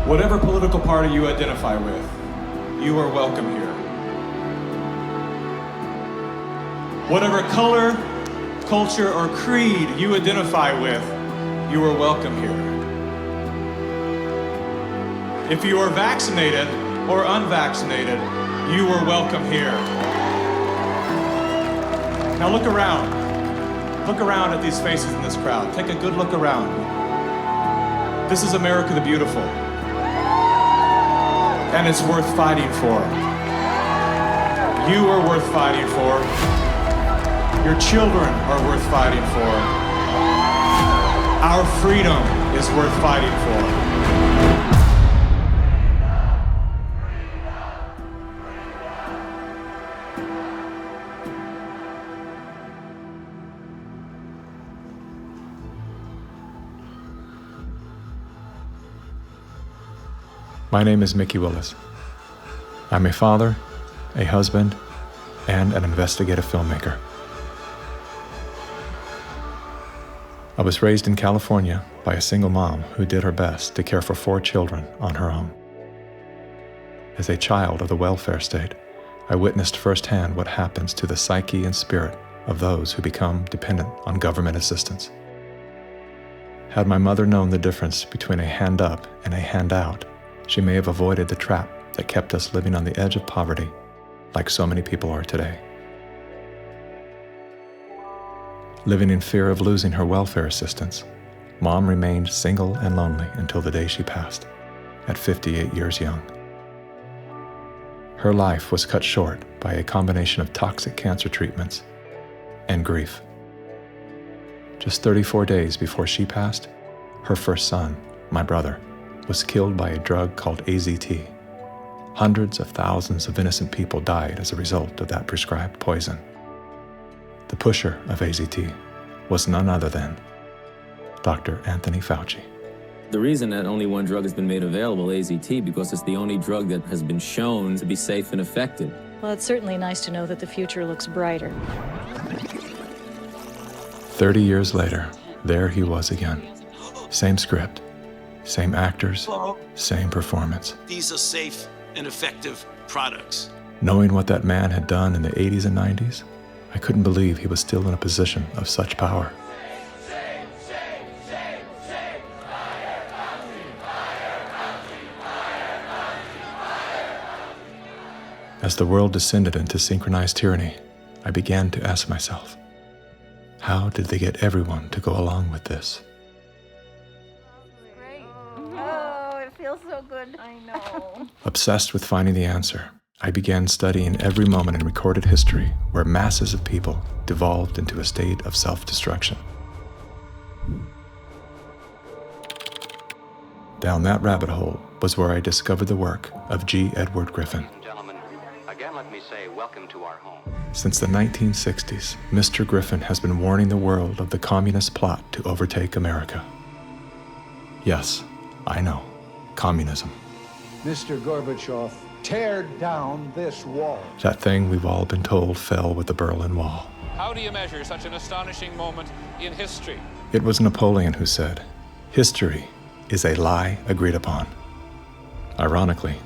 Whatever political party you identify with, you are welcome here. Whatever color, culture, or creed you identify with, you are welcome here. If you are vaccinated or unvaccinated, you are welcome here. Now look around. Look around at these faces in this crowd. Take a good look around. This is America the Beautiful. And it's worth fighting for. You are worth fighting for. Your children are worth fighting for. Our freedom is worth fighting for. My name is Mickey Willis. I'm a father, a husband, and an investigative filmmaker. I was raised in California by a single mom who did her best to care for 4 children on her own. As a child of the welfare state, I witnessed firsthand what happens to the psyche and spirit of those who become dependent on government assistance. Had my mother known the difference between a hand up and a handout, she may have avoided the trap that kept us living on the edge of poverty, like so many people are today. Living in fear of losing her welfare assistance, Mom remained single and lonely until the day she passed, at 58 years young. Her life was cut short by a combination of toxic cancer treatments and grief. Just 34 days before she passed, her first son, my brother, was killed by a drug called AZT. Hundreds of thousands of innocent people died as a result of that prescribed poison. The pusher of AZT was none other than Dr. Anthony Fauci. The reason that only one drug has been made available, AZT, because it's the only drug that has been shown to be safe and effective. Well, it's certainly nice to know that the future looks brighter. 30 years later, there he was again. Same script, same actors, same performance. These are safe and effective products. Knowing what that man had done in the 80s and 90s, I couldn't believe he was still in a position of such power. As the world descended into synchronized tyranny, I began to ask myself, how did they get everyone to go along with this? Feels so good. I know. Obsessed with finding the answer, I began studying every moment in recorded history where masses of people devolved into a state of self-destruction. Down that rabbit hole was where I discovered the work of G. Edward Griffin. Gentlemen, again let me say welcome to our home. Since the 1960s, Mr. Griffin has been warning the world of the communist plot to overtake America. Yes, I know. Communism. Mr. Gorbachev, tear down this wall. That thing we've all been told fell with the Berlin Wall. How do you measure such an astonishing moment in history? It was Napoleon who said, "History is a lie agreed upon." Ironically,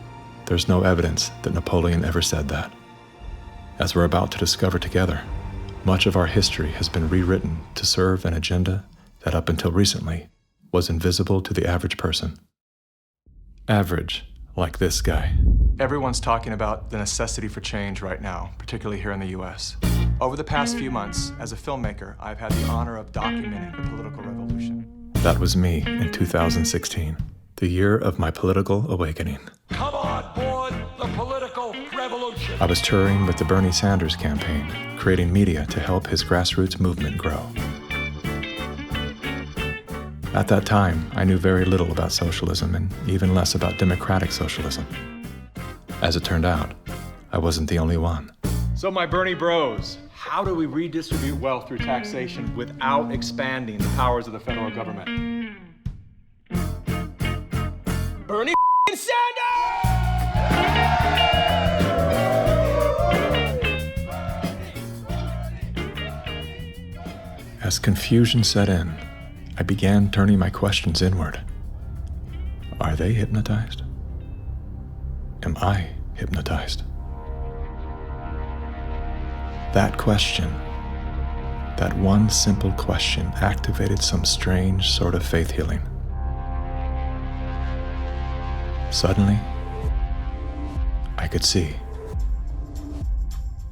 there's no evidence that Napoleon ever said that. As we're about to discover together, much of our history has been rewritten to serve an agenda that up until recently was invisible to the average person. Average, like this guy. Everyone's talking about the necessity for change right now, particularly here in the US. Over the past few months, as a filmmaker, I've had the honor of documenting the political revolution. That was me in 2016, the year of my political awakening. Come on board the political revolution. I was touring with the Bernie Sanders campaign, creating media to help his grassroots movement grow. At that time, I knew very little about socialism and even less about democratic socialism. As it turned out, I wasn't the only one. So my Bernie bros, how do we redistribute wealth through taxation without expanding the powers of the federal government? Bernie Sanders! As confusion set in, I began turning my questions inward. Are they hypnotized? Am I hypnotized? That question, that one simple question, activated some strange sort of faith healing. Suddenly, I could see.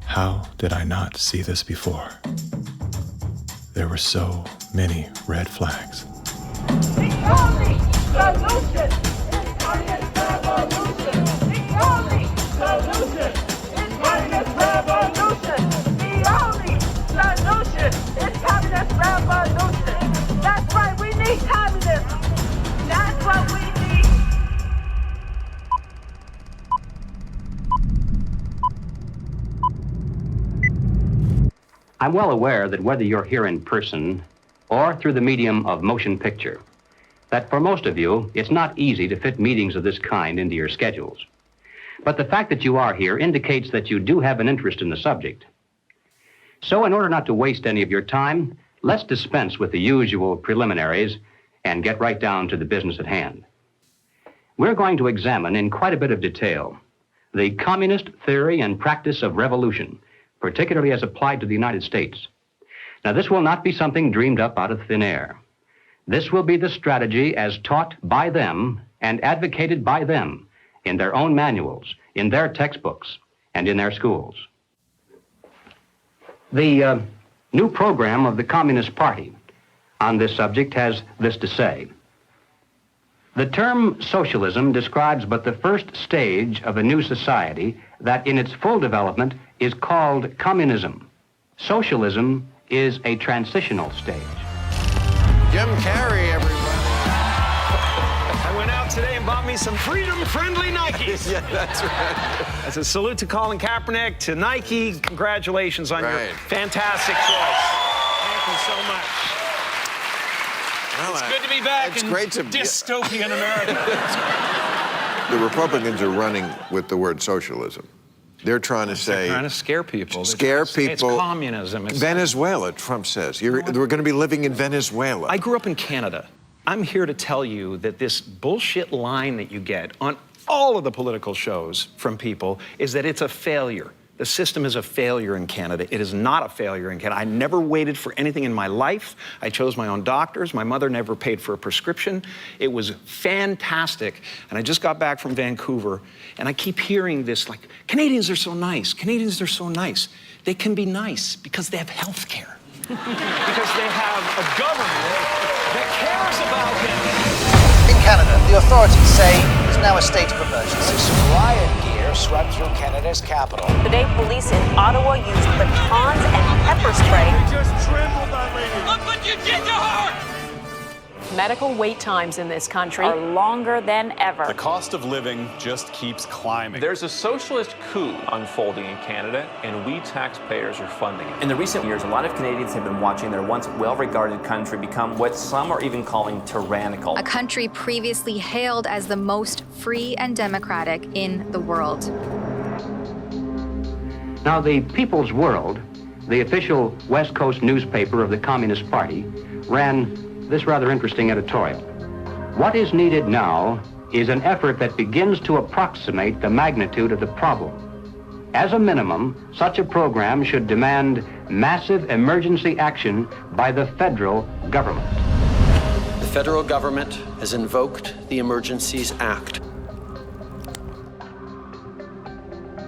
How did I not see this before? There were so many red flags. The only solution is communist revolution. The only solution is communist revolution. The only solution is communist revolution. That's right, we need communism. That's what we need. I'm well aware that whether you're here in person or through the medium of motion picture, that for most of you, it's not easy to fit meetings of this kind into your schedules. But the fact that you are here indicates that you do have an interest in the subject. So in order not to waste any of your time, let's dispense with the usual preliminaries and get right down to the business at hand. We're going to examine in quite a bit of detail the communist theory and practice of revolution, particularly as applied to the United States. Now, this will not be something dreamed up out of thin air. This will be the strategy as taught by them and advocated by them in their own manuals, in their textbooks, and in their schools. The new program of the Communist Party on this subject has this to say. The term socialism describes but the first stage of a new society that in its full development is called communism. Socialism is a transitional stage. Jim Carrey, everybody. I went out today and bought me some freedom-friendly Nikes. Yeah, that's right. As a salute to Colin Kaepernick, to Nike, congratulations on your fantastic choice. Thank you so much. Well, it's good to be back in dystopian America. The Republicans are running with the word socialism. They're trying to say... They're trying to scare people. Scare people. It's communism. It's Venezuela, Trump says. We're going to be living in Venezuela. I grew up in Canada. I'm here to tell you that this bullshit line that you get on all of the political shows from people is that it's a failure. The system is a failure in Canada. It is not a failure in Canada. I never waited for anything in my life. I chose my own doctors. My mother never paid for a prescription. It was fantastic. And I just got back from Vancouver, and I keep hearing this, like, Canadians are so nice. Canadians are so nice. They can be nice because they have health care. Because they have a government that cares about them. In Canada, the authorities say there's now a state of emergency. Riot gear swept through Canada's capital. Today, police in Ottawa used batons and pepper spray. You just trampled that lady. Look what you did to her! Medical wait times in this country are longer than ever. The cost of living just keeps climbing. There's a socialist coup unfolding in Canada, and we taxpayers are funding it. In the recent years, a lot of Canadians have been watching their once well-regarded country become what some are even calling tyrannical. A country previously hailed as the most free and democratic in the world. Now, the People's World, the official West Coast newspaper of the Communist Party, ran this rather interesting editorial. What is needed now is an effort that begins to approximate the magnitude of the problem. As a minimum, such a program should demand massive emergency action by the federal government. The federal government has invoked the Emergencies Act.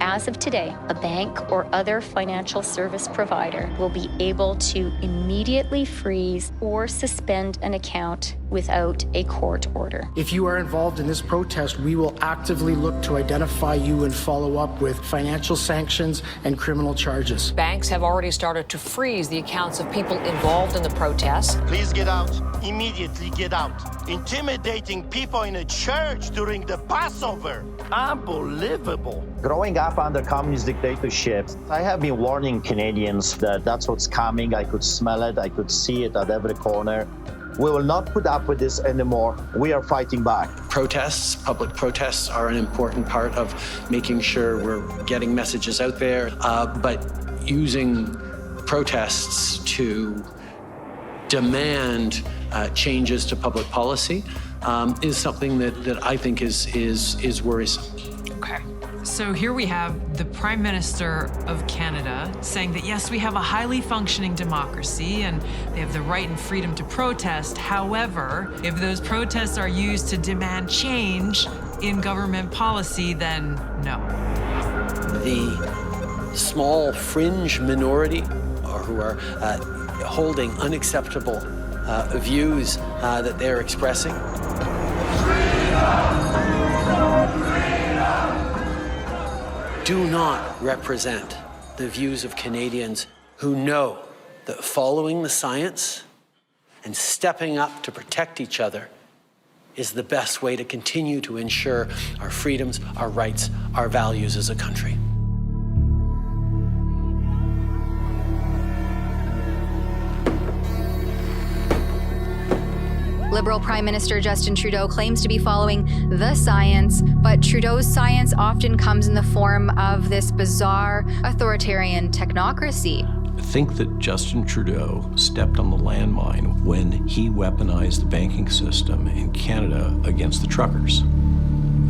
As of today, a bank or other financial service provider will be able to immediately freeze or suspend an account without a court order. If you are involved in this protest, we will actively look to identify you and follow up with financial sanctions and criminal charges. Banks have already started to freeze the accounts of people involved in the protests. Please get out. Immediately get out. Intimidating people in a church during the Passover. Unbelievable. Growing up under communist dictatorships, I have been warning Canadians that that's what's coming. I could smell it. I could see it at every corner. We will not put up with this anymore. We are fighting back. Protests, public protests are an important part of making sure we're getting messages out there, but using protests to demand changes to public policy is something that I think is worrisome. Okay. So here we have the Prime Minister of Canada saying that, yes, we have a highly functioning democracy and they have the right and freedom to protest. However, if those protests are used to demand change in government policy, then no. The small fringe minority who are holding unacceptable views that they're expressing. Do not represent the views of Canadians who know that following the science and stepping up to protect each other is the best way to continue to ensure our freedoms, our rights, our values as a country. Liberal Prime Minister Justin Trudeau claims to be following the science, but Trudeau's science often comes in the form of this bizarre authoritarian technocracy. I think that Justin Trudeau stepped on the landmine when he weaponized the banking system in Canada against the truckers.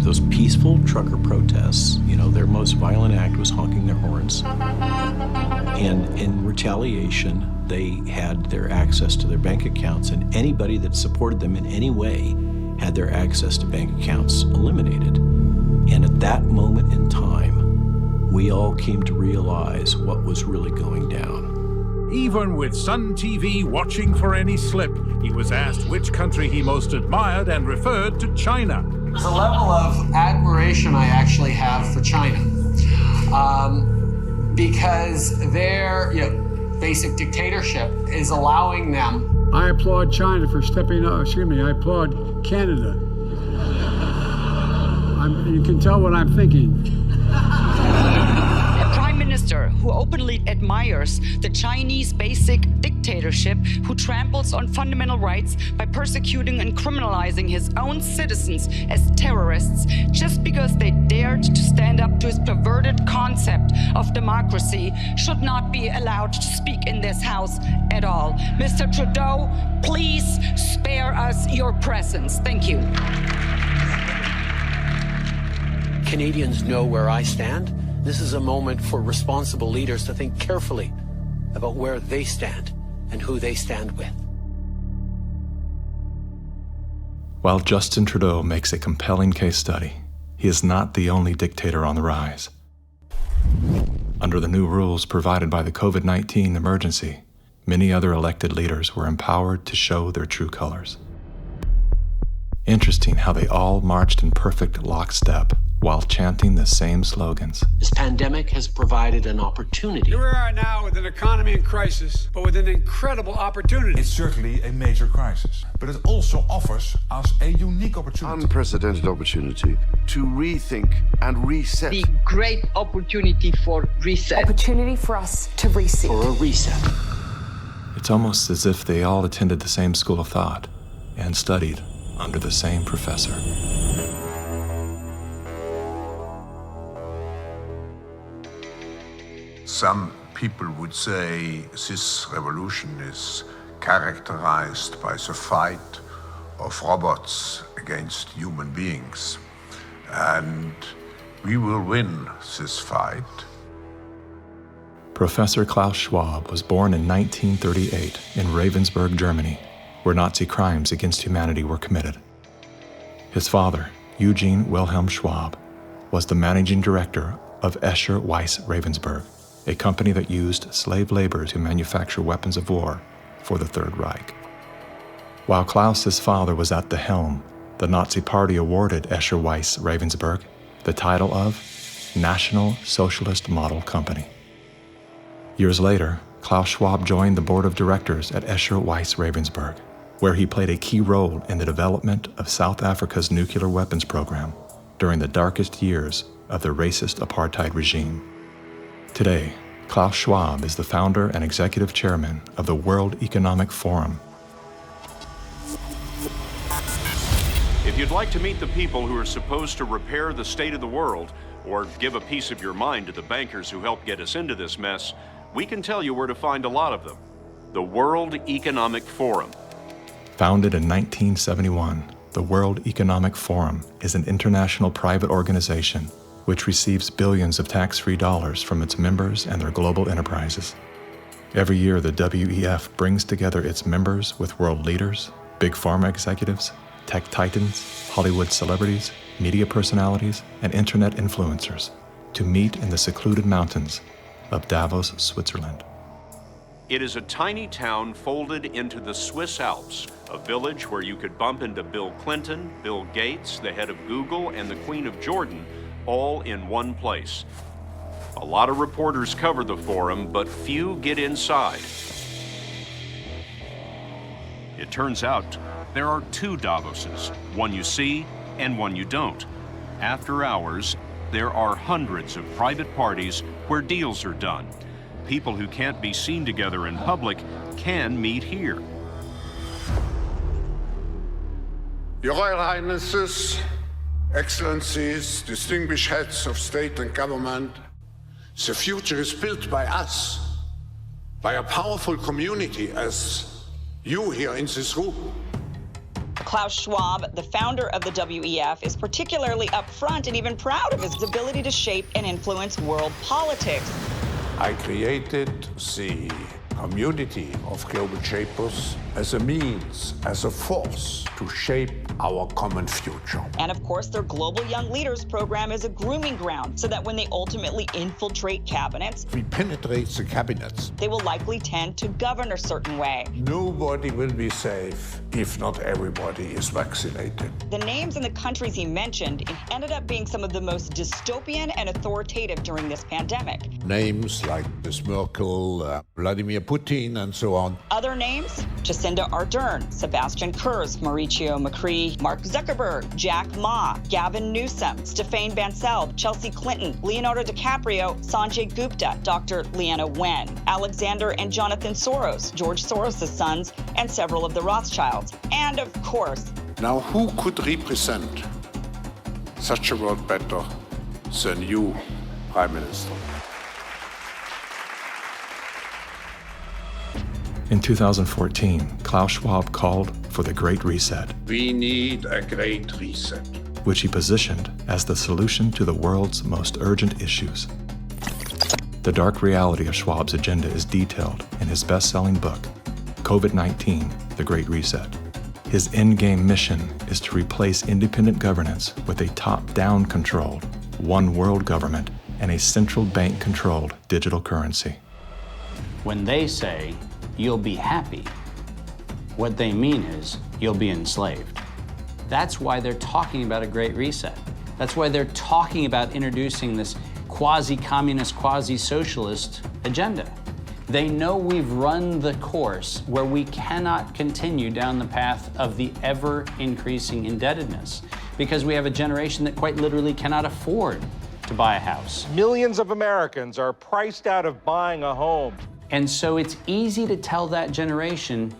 Those peaceful trucker protests, their most violent act was honking their horns. And in retaliation, they had their access to their bank accounts, and anybody that supported them in any way had their access to bank accounts eliminated. And at that moment in time, we all came to realize what was really going down. Even with Sun TV watching for any slip, he was asked which country he most admired and referred to China. The level of admiration I actually have for China, because their basic dictatorship is allowing them. I applaud China for stepping up. I applaud Canada. You can tell what I'm thinking. A prime minister who openly admires the Chinese basic dictatorship, who tramples on fundamental rights by persecuting and criminalizing his own citizens as terrorists just because they dared to stand up to his perverted concept of democracy, should not be allowed to speak in this House at all. Mr. Trudeau, please spare us your presence. Thank you. Canadians know where I stand. This is a moment for responsible leaders to think carefully about where they stand and who they stand with. While Justin Trudeau makes a compelling case study, he is not the only dictator on the rise. Under the new rules provided by the COVID-19 emergency, many other elected leaders were empowered to show their true colors. Interesting how they all marched in perfect lockstep while chanting the same slogans. This pandemic has provided an opportunity. Here we are now with an economy in crisis, but with an incredible opportunity. It's certainly a major crisis, but it also offers us a unique opportunity. Unprecedented opportunity to rethink and reset. The great opportunity for reset. Opportunity for us to reset. For a reset. It's almost as if they all attended the same school of thought and studied under the same professor. Some people would say this revolution is characterized by the fight of robots against human beings. And we will win this fight. Professor Klaus Schwab was born in 1938 in Ravensburg, Germany, where Nazi crimes against humanity were committed. His father, Eugene Wilhelm Schwab, was the managing director of Escher Weiss Ravensburg, a company that used slave labor to manufacture weapons of war for the Third Reich. While Klaus's father was at the helm, the Nazi Party awarded Escher Weiss Ravensburg the title of National Socialist Model Company. Years later, Klaus Schwab joined the board of directors at Escher Weiss Ravensburg, where he played a key role in the development of South Africa's nuclear weapons program during the darkest years of the racist apartheid regime. Today, Klaus Schwab is the founder and executive chairman of the World Economic Forum. If you'd like to meet the people who are supposed to repair the state of the world, or give a piece of your mind to the bankers who helped get us into this mess, we can tell you where to find a lot of them. The World Economic Forum. Founded in 1971, The World Economic Forum is an international private organization which receives billions of tax-free dollars from its members and their global enterprises. Every year, the WEF brings together its members with world leaders, big pharma executives, tech titans, Hollywood celebrities, media personalities, and internet influencers to meet in the secluded mountains of Davos, Switzerland. It is a tiny town folded into the Swiss Alps, a village where you could bump into Bill Clinton, Bill Gates, the head of Google, and the Queen of Jordan, all in one place. A lot of reporters cover the forum, but few get inside. It turns out there are two Davoses, one you see and one you don't. After hours, there are hundreds of private parties where deals are done. People who can't be seen together in public can meet here. Your Royal Highnesses, Excellencies, distinguished heads of state and government, the future is built by us, by a powerful community as you here in this room. Klaus Schwab, the founder of the WEF, is particularly upfront and even proud of his ability to shape and influence world politics. I created the community of global shapers as a means, as a force to shape our common future. And of course, their Global Young Leaders program is a grooming ground so that when they ultimately infiltrate cabinets, We penetrate the cabinets. they will likely tend to govern a certain way. Nobody will be safe if not everybody is vaccinated. The names and the countries he mentioned ended up being some of the most dystopian and authoritative during this pandemic. Names like Ms. Merkel, Vladimir Putin, and so on. Other names? Jacinda Ardern, Sebastian Kurz, Mauricio Macri, Mark Zuckerberg, Jack Ma, Gavin Newsom, Stéphane Bancel, Chelsea Clinton, Leonardo DiCaprio, Sanjay Gupta, Dr. Leana Wen, Alexander and Jonathan Soros, George Soros' sons, and several of the Rothschilds. And of course, Now, who could represent such a world better than you, Prime Minister? In 2014, Klaus Schwab called for the Great Reset, We need a great reset. which he positioned as the solution to the world's most urgent issues. The dark reality of Schwab's agenda is detailed in his best-selling book, COVID-19, The Great Reset. His endgame mission is to replace independent governance with a top-down controlled, one world government and a central bank-controlled digital currency. When they say, you'll be happy, what they mean is you'll be enslaved. That's why they're talking about a great reset. That's why they're talking about introducing this quasi-communist, quasi-socialist agenda. They know we've run the course where we cannot continue down the path of the ever-increasing indebtedness because we have a generation that quite literally cannot afford to buy a house. Millions of Americans are priced out of buying a home. And so it's easy to tell that generation,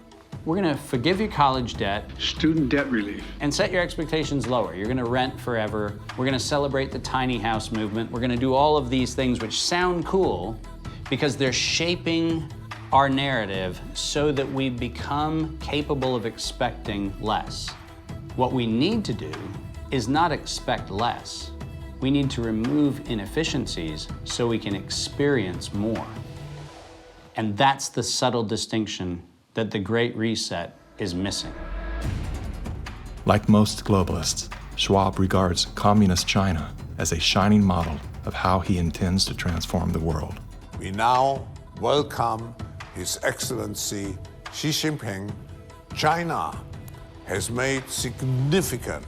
we're gonna forgive your college debt. Student debt relief. And set your expectations lower. You're gonna rent forever. We're gonna celebrate the tiny house movement. We're gonna do all of these things which sound cool because they're shaping our narrative so that we become capable of expecting less. What we need to do is not expect less. We need to remove inefficiencies so we can experience more. And that's the subtle distinction that the Great Reset is missing. Like most globalists, Schwab regards communist China as a shining model of how he intends to transform the world. We now welcome His Excellency Xi Jinping. China has made significant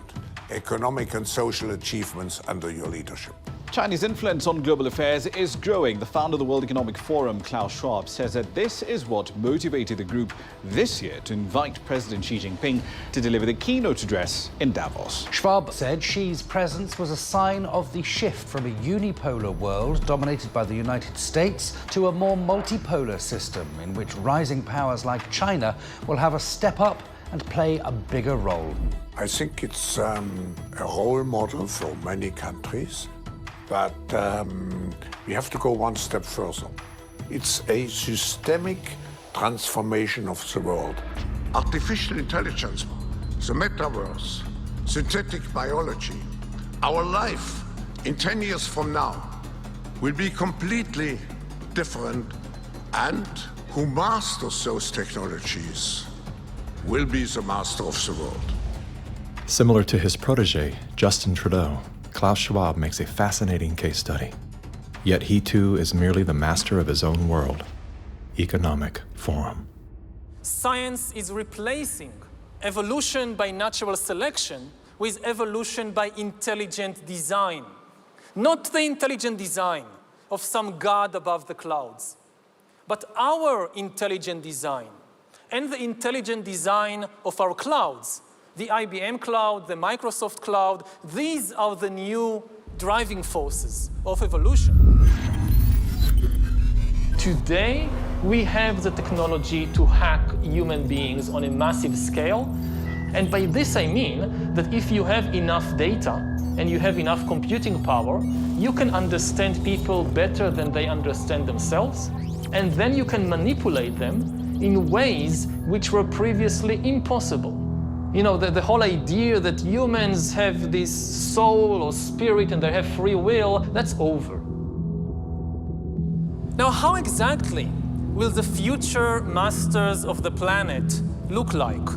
economic and social achievements under your leadership. Chinese influence on global affairs is growing. The founder of the World Economic Forum, Klaus Schwab, says that this is what motivated the group this year to invite President Xi Jinping to deliver the keynote address in Davos. Schwab said Xi's presence was a sign of the shift from a unipolar world dominated by the United States to a more multipolar system in which rising powers like China will have a step up and play a bigger role. I think it's a role model for many countries, but we have to go one step further. It's a systemic transformation of the world. Artificial intelligence, the metaverse, synthetic biology, our life in 10 years from now will be completely different, and who masters those technologies will be the master of the world. Similar to his protege, Justin Trudeau, Klaus Schwab makes a fascinating case study. Yet he too is merely the master of his own world. Economic Forum. Science is replacing evolution by natural selection with evolution by intelligent design. Not the intelligent design of some god above the clouds, but our intelligent design and the intelligent design of our clouds. The IBM cloud, the Microsoft cloud, these are the new driving forces of evolution. Today, we have the technology to hack human beings on a massive scale. And by this I mean that if you have enough data and you have enough computing power, you can understand people better than they understand themselves. And then you can manipulate them in ways which were previously impossible. You know, the whole idea that humans have this soul or spirit and they have free will, that's over. Now, how exactly will the future masters of the planet look like?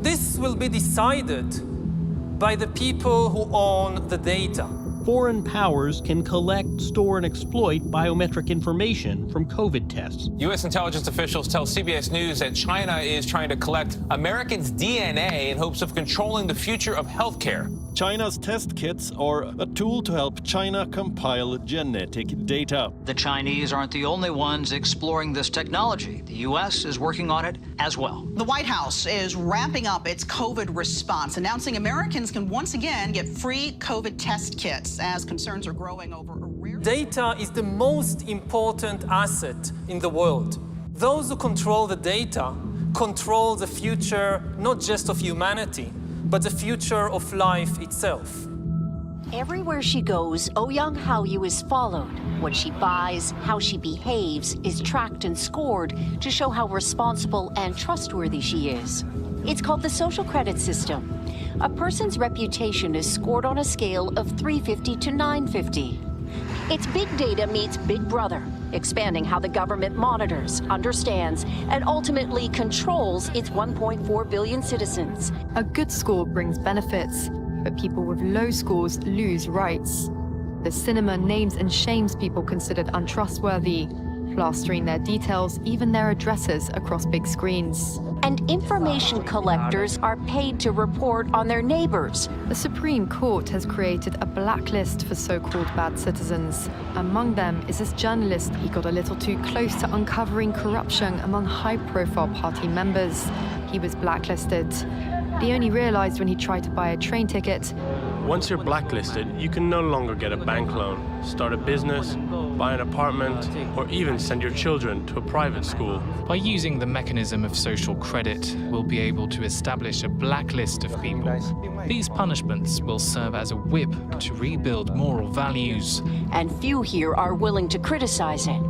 This will be decided by the people who own the data. Foreign powers can collect, store, and exploit biometric information from COVID tests. U.S. intelligence officials tell CBS News that China is trying to collect Americans' DNA in hopes of controlling the future of healthcare. China's test kits are a tool to help China compile genetic data. The Chinese aren't the only ones exploring this technology. The U.S. is working on it as well. The White House is ramping up its COVID response, announcing Americans can once again get free COVID test kits as concerns are growing over a rare... Data is the most important asset in the world. Those who control the data control the future, not just of humanity, but the future of life itself. Everywhere she goes, Ouyang Haoyu is followed. What she buys, how she behaves, is tracked and scored to show how responsible and trustworthy she is. It's called the social credit system. A person's reputation is scored on a scale of 350 to 950. It's big data meets Big Brother, expanding how the government monitors, understands, and ultimately controls its 1.4 billion citizens. A good score brings benefits, but people with low scores lose rights. The cinema names and shames people considered untrustworthy, plastering their details, even their addresses, across big screens. And information collectors are paid to report on their neighbors. The Supreme Court has created a blacklist for so-called bad citizens. Among them is this journalist. He got a little too close to uncovering corruption among high-profile party members. He was blacklisted. He only realized when he tried to buy a train ticket. Once you're blacklisted, you can no longer get a bank loan, start a business, buy an apartment, or even send your children to a private school. By using the mechanism of social credit, we'll be able to establish a blacklist of people. These punishments will serve as a whip to rebuild moral values. And few here are willing to criticize it,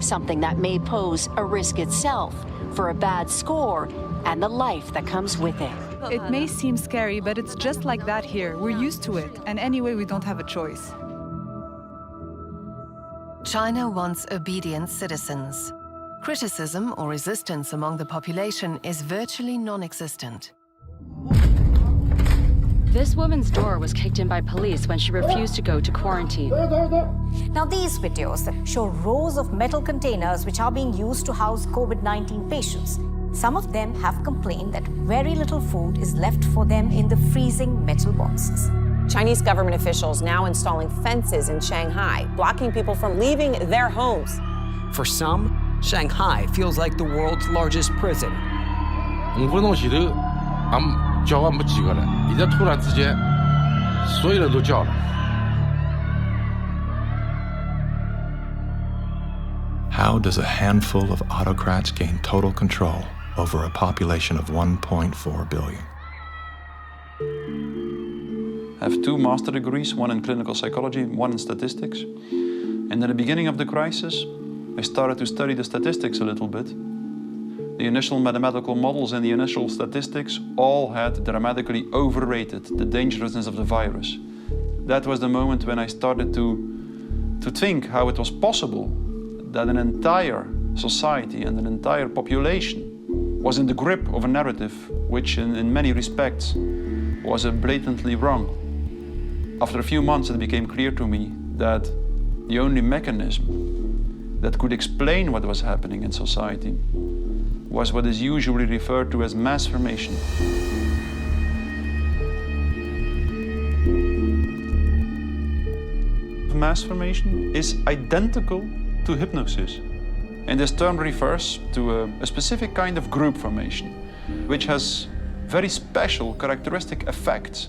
something that may pose a risk itself for a bad score and the life that comes with it. It may seem scary, but it's just like that here. We're used to it, and anyway, we don't have a choice. China wants obedient citizens. Criticism or resistance among the population is virtually non-existent. This woman's door was kicked in by police when she refused to go to quarantine. Now, these videos show rows of metal containers which are being used to house COVID-19 patients. Some of them have complained that very little food is left for them in the freezing metal boxes. Chinese government officials now installing fences in Shanghai, blocking people from leaving their homes. For some, Shanghai feels like the world's largest prison. How does a handful of autocrats gain total control over a population of 1.4 billion? I have 2 master degrees, one in clinical psychology, one in statistics. And at the beginning of the crisis, I started to study the statistics a little bit. The initial mathematical models and the initial statistics all had dramatically overrated the dangerousness of the virus. That was the moment when I started to think how it was possible that an entire society and an entire population was in the grip of a narrative which in many respects was blatantly wrong. After a few months it became clear to me that the only mechanism that could explain what was happening in society was what is usually referred to as mass formation. Mass formation is identical to hypnosis. And this term refers to a specific kind of group formation, which has very special characteristic effects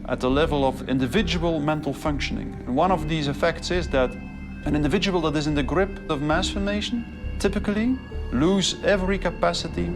at the level of individual mental functioning. And one of these effects is that an individual that is in the grip of mass formation typically lose every capacity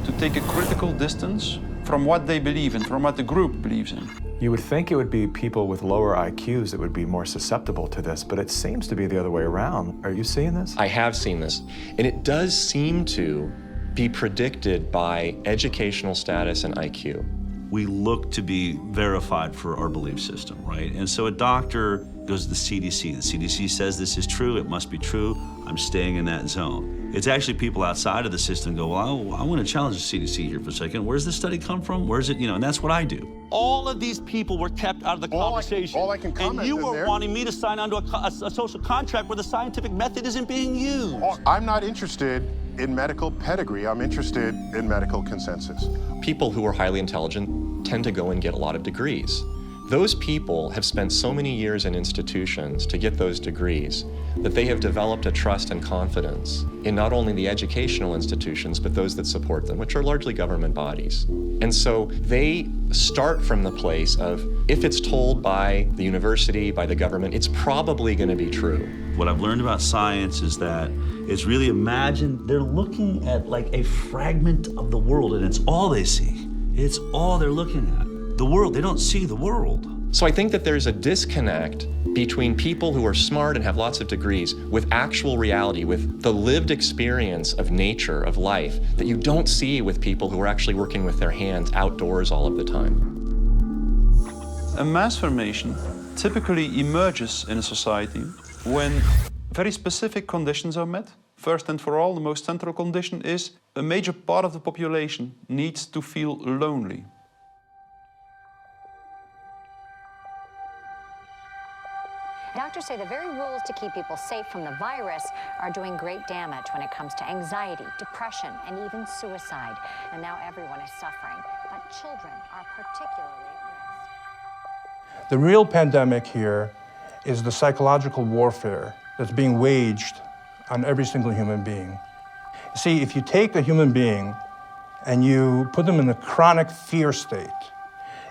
to take a critical distance from what they believe in, from what the group believes in. You would think it would be people with lower IQs that would be more susceptible to this, but it seems to be the other way around. Are you seeing this? I have seen this, and it does seem to be predicted by educational status and IQ. We look to be verified for our belief system, right? And so a doctor goes to the CDC. The CDC says this is true, it must be true, I'm staying in that zone. It's actually people outside of the system go, well, I want to challenge the CDC here for a second. Where's this study come from? Where's it, and that's what I do. All of these people were kept out of the conversation. All I can comment and you were there. wanting me to sign onto a social contract where the scientific method isn't being used. I'm not interested in medical pedigree. I'm interested in medical consensus. People who are highly intelligent tend to go and get a lot of degrees. Those people have spent so many years in institutions to get those degrees that they have developed a trust and confidence in not only the educational institutions, but those that support them, which are largely government bodies. And so they start from the place of, if it's told by the university, by the government, it's probably going to be true. What I've learned about science is that it's really imagine they're looking at like a fragment of the world and it's all they see. It's all they're looking at. The world, they don't see the world. So I think that there's a disconnect between people who are smart and have lots of degrees with actual reality, with the lived experience of nature, of life, that you don't see with people who are actually working with their hands outdoors all of the time. A mass formation typically emerges in a society when very specific conditions are met. First and for all, the most central condition is a major part of the population needs to feel lonely. Doctors say the very rules to keep people safe from the virus are doing great damage when it comes to anxiety, depression, and even suicide. And now everyone is suffering, but children are particularly at risk. The real pandemic here is the psychological warfare that's being waged on every single human being. See, if you take a human being and you put them in a chronic fear state,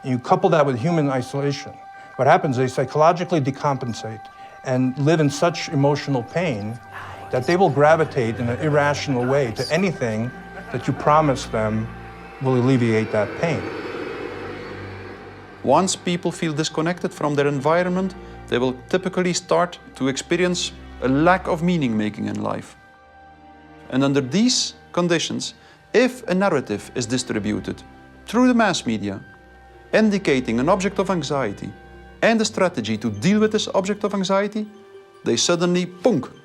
and you couple that with human isolation, what happens is they psychologically decompensate and live in such emotional pain that they will gravitate in an irrational way to anything that you promise them will alleviate that pain. Once people feel disconnected from their environment, they will typically start to experience a lack of meaning-making in life. And under these conditions, if a narrative is distributed through the mass media, indicating an object of anxiety, and a strategy to deal with this object of anxiety, they suddenly,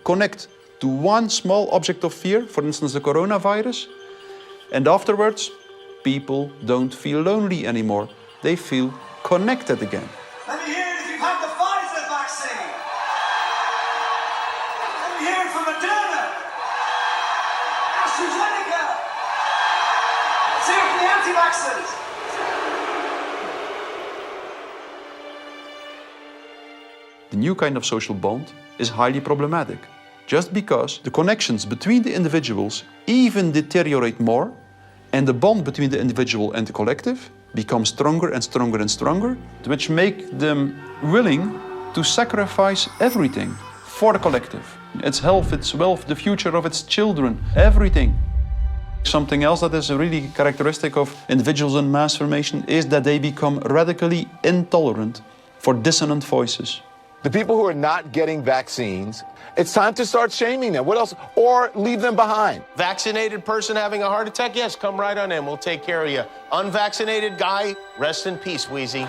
connect to one small object of fear, for instance the coronavirus, and afterwards, people don't feel lonely anymore. They feel connected again. Let me hear it if you've had the Pfizer vaccine. Let me hear it from Moderna, AstraZeneca. Let's hear it from the anti-vaxxers. The new kind of social bond is highly problematic, just because the connections between the individuals even deteriorate more, and the bond between the individual and the collective becomes stronger and stronger and stronger, which make them willing to sacrifice everything for the collective. Its health, its wealth, the future of its children, everything. Something else that is really characteristic of individuals in mass formation is that they become radically intolerant for dissonant voices. The people who are not getting vaccines, it's time to start shaming them. What else? Or leave them behind. Vaccinated person having a heart attack? Yes, come right on in. We'll take care of you. Unvaccinated guy, rest in peace, Wheezy.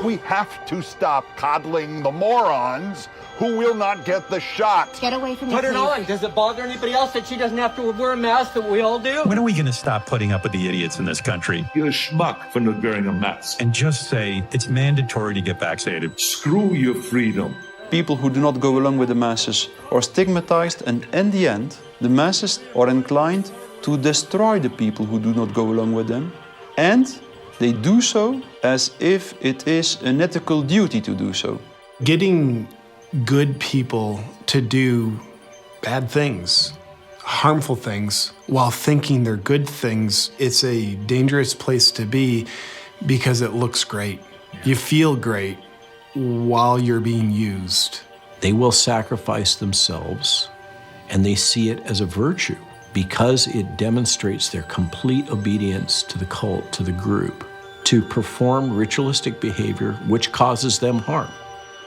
We have to stop coddling the morons who will not get the shot. Get away from me, Put it please. on. Does it bother anybody else that she doesn't have to wear a mask that we all do? When are we going to stop putting up with the idiots in this country? You're a schmuck for not wearing a mask. And just say it's mandatory to get vaccinated. Screw your freedom. People who do not go along with the masses are stigmatized, and in the end, the masses are inclined to destroy the people who do not go along with them. And they do so as if it is an ethical duty to do so. Getting good people to do bad things, harmful things, while thinking they're good things, it's a dangerous place to be because it looks great. You feel great while you're being used. They will sacrifice themselves, and they see it as a virtue because it demonstrates their complete obedience to the cult, to the group, to perform ritualistic behavior which causes them harm.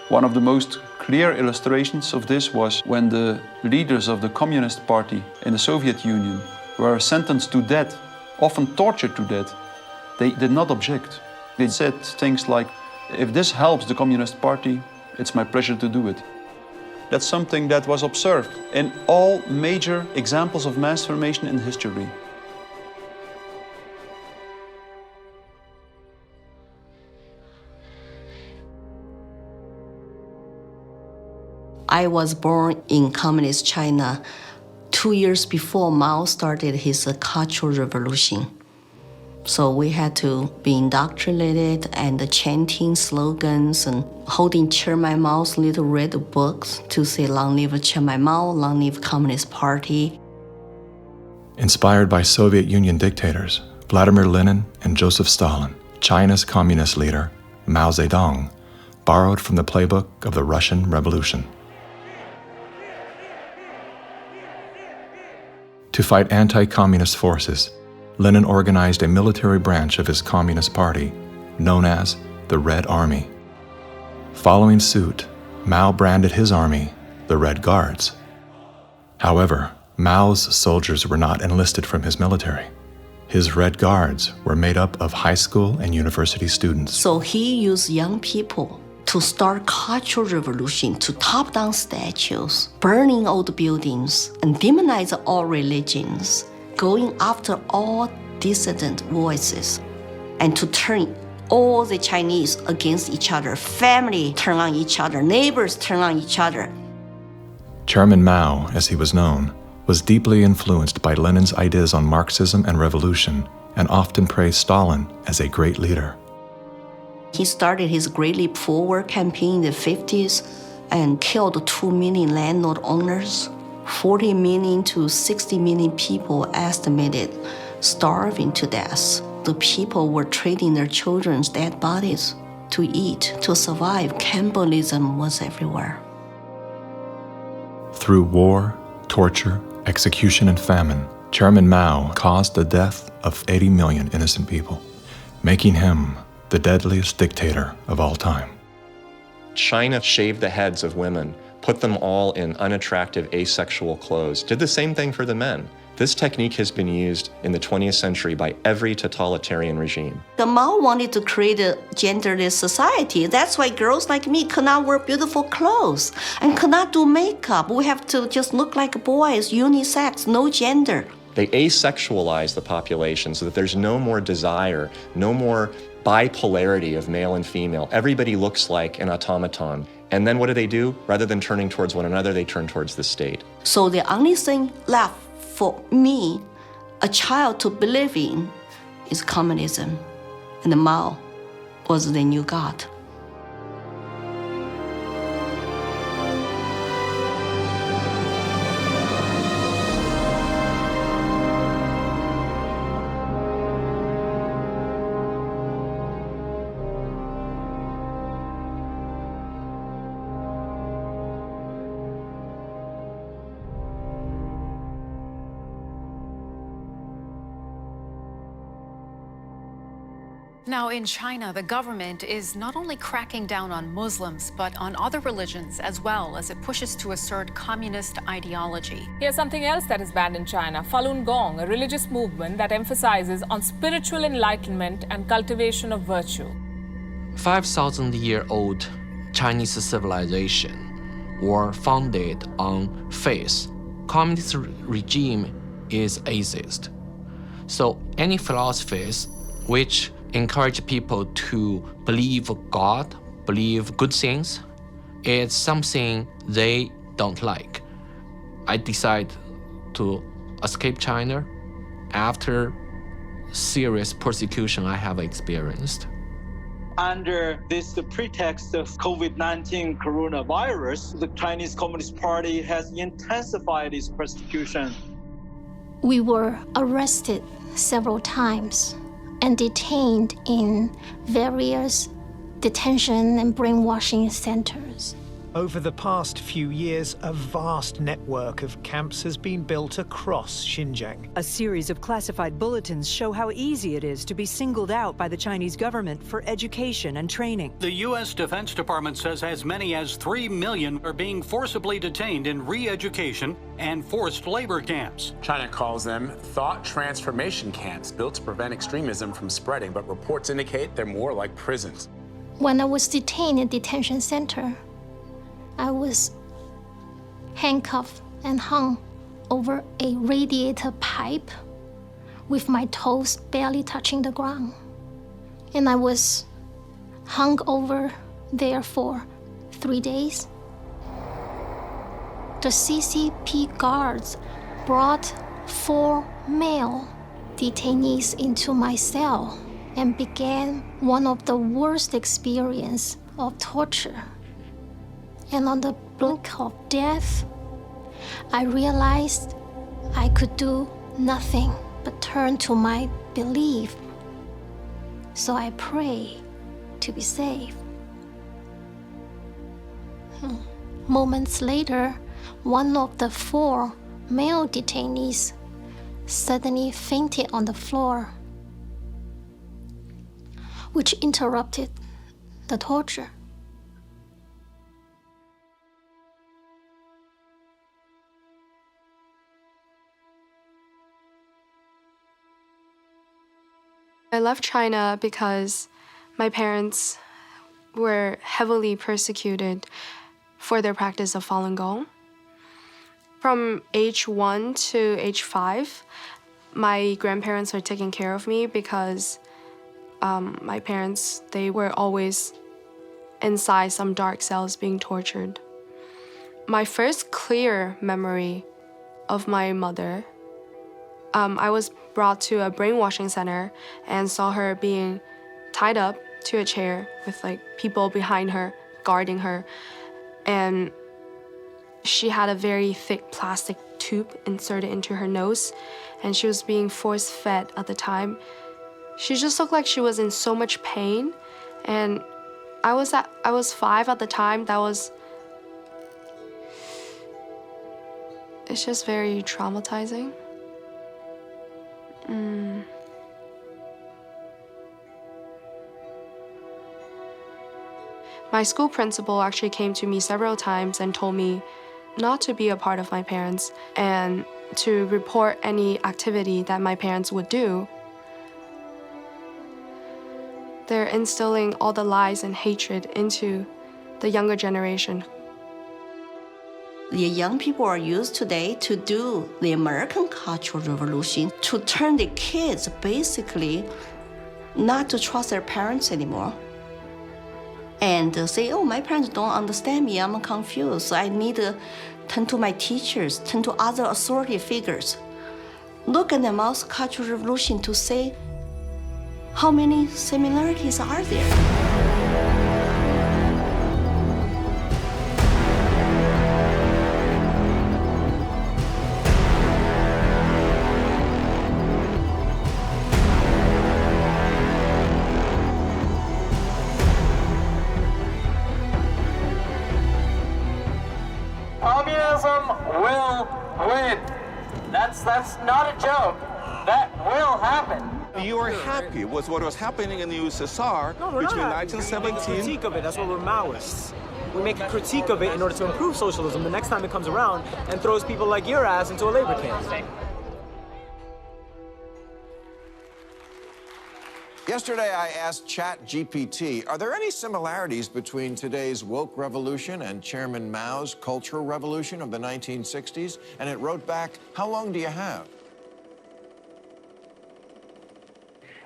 One of the most clear illustrations of this was when the leaders of the Communist Party in the Soviet Union were sentenced to death, often tortured to death. They did not object. They said things like, if this helps the Communist Party, it's my pleasure to do it. That's something that was observed in all major examples of mass formation in history. I was born in Communist China 2 years before Mao started his Cultural Revolution. So we had to be indoctrinated and chanting slogans and holding Chairman Mao's little red books to say, "Long live Chairman Mao, long live Communist Party." Inspired by Soviet Union dictators Vladimir Lenin and Joseph Stalin, China's communist leader, Mao Zedong, borrowed from the playbook of the Russian Revolution. To fight anti-communist forces, Lenin organized a military branch of his Communist Party, known as the Red Army. Following suit, Mao branded his army the Red Guards. However, Mao's soldiers were not enlisted from his military. His Red Guards were made up of high school and university students. So he used young people to start Cultural Revolution, to top down statues, burning old buildings, and demonize all religions, going after all dissident voices, and to turn all the Chinese against each other, family turn on each other, neighbors turn on each other. Chairman Mao, as he was known, was deeply influenced by Lenin's ideas on Marxism and revolution, and often praised Stalin as a great leader. He started his Great Leap Forward campaign in the 50s and killed 2 million landlord owners. 40 million to 60 million people estimated starving to death. The people were trading their children's dead bodies to eat, to survive. Cannibalism was everywhere. Through war, torture, execution, and famine, Chairman Mao caused the death of 80 million innocent people, making him the deadliest dictator of all time. China shaved the heads of women, put them all in unattractive asexual clothes, did the same thing for the men. This technique has been used in the 20th century by every totalitarian regime. The Mao wanted to create a genderless society. That's why girls like me could not wear beautiful clothes and could not do makeup. We have to just look like boys, unisex, no gender. They asexualize the population so that there's no more desire, no more bipolarity of male and female. Everybody looks like an automaton. And then what do? Rather than turning towards one another, they turn towards the state. So the only thing left for me, a child, to believe in is communism. And Mao was the new God. Now, in China, the government is not only cracking down on Muslims, but on other religions as well, as it pushes to assert communist ideology. Here's something else that is banned in China: Falun Gong, a religious movement that emphasizes on spiritual enlightenment and cultivation of virtue. 5,000-year-old Chinese civilization were founded on faith. Communist regime is atheist. So any philosophies which encourage people to believe God, believe good things, it's something they don't like. I decided to escape China after serious persecution I have experienced. Under this pretext of COVID-19 coronavirus, the Chinese Communist Party has intensified its persecution. We were arrested several times and detained in various detention and brainwashing centers. Over the past few years, a vast network of camps has been built across Xinjiang. A series of classified bulletins show how easy it is to be singled out by the Chinese government for education and training. The U.S. Defense Department says as many as 3 million are being forcibly detained in re-education and forced labor camps. China calls them thought transformation camps built to prevent extremism from spreading, but reports indicate they're more like prisons. When I was detained in a detention center, I was handcuffed and hung over a radiator pipe with my toes barely touching the ground. And I was hung over there for 3 days. The CCP guards brought 4 male detainees into my cell and began one of the worst experiences of torture. And on the brink of death, I realized I could do nothing but turn to my belief. So I prayed to be saved. Moments later, one of the 4 male detainees suddenly fainted on the floor, which interrupted the torture. I left China because my parents were heavily persecuted for their practice of Falun Gong. From age 1 to age 5, my grandparents were taking care of me because my parents, they were always inside some dark cells being tortured. My first clear memory of my mother, I was brought to a brainwashing center and saw her being tied up to a chair with like people behind her guarding her, and she had a very thick plastic tube inserted into her nose, and she was being force-fed at the time. She just looked like she was in so much pain, and I was 5 at the time. It's just very traumatizing. My school principal actually came to me several times and told me not to be a part of my parents and to report any activity that my parents would do. They're instilling all the lies and hatred into the younger generation. The young people are used today to do the American Cultural Revolution, to turn the kids basically not to trust their parents anymore. And say, oh, my parents don't understand me, I'm confused. I need to turn to my teachers, turn to other authority figures. Look at the Mao's Cultural Revolution to say how many similarities are there. Communism will win. That's not a joke. That will happen. You are happy with what was happening in the USSR No, we're between not. 1917. We make a critique of it. That's why we're Maoists. We make a critique of it in order to improve socialism the next time it comes around and throws people like your ass into a labor camp. Yesterday, I asked ChatGPT, are there any similarities between today's woke revolution and Chairman Mao's Cultural Revolution of the 1960s? And it wrote back, how long do you have?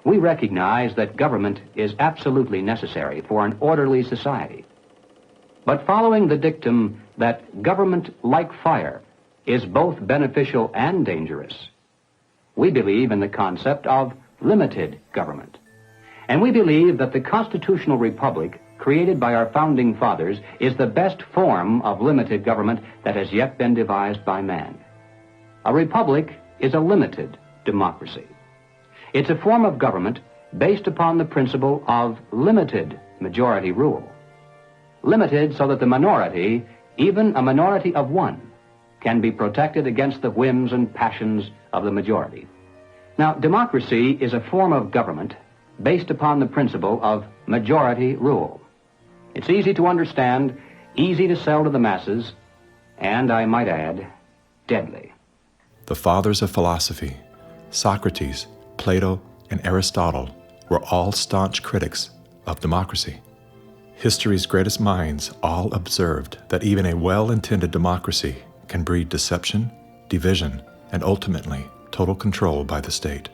We recognize that government is absolutely necessary for an orderly society. But following the dictum that government, like fire, is both beneficial and dangerous, we believe in the concept of limited government. And we believe that the constitutional republic created by our founding fathers is the best form of limited government that has yet been devised by man. A republic is a limited democracy. It's a form of government based upon the principle of limited majority rule. Limited so that the minority, even a minority of one, can be protected against the whims and passions of the majority. Now, democracy is a form of government based upon the principle of majority rule. It's easy to understand, easy to sell to the masses, and, I might add, deadly. The fathers of philosophy, Socrates, Plato, and Aristotle, were all staunch critics of democracy. History's greatest minds all observed that even a well-intended democracy can breed deception, division, and ultimately total control by the state.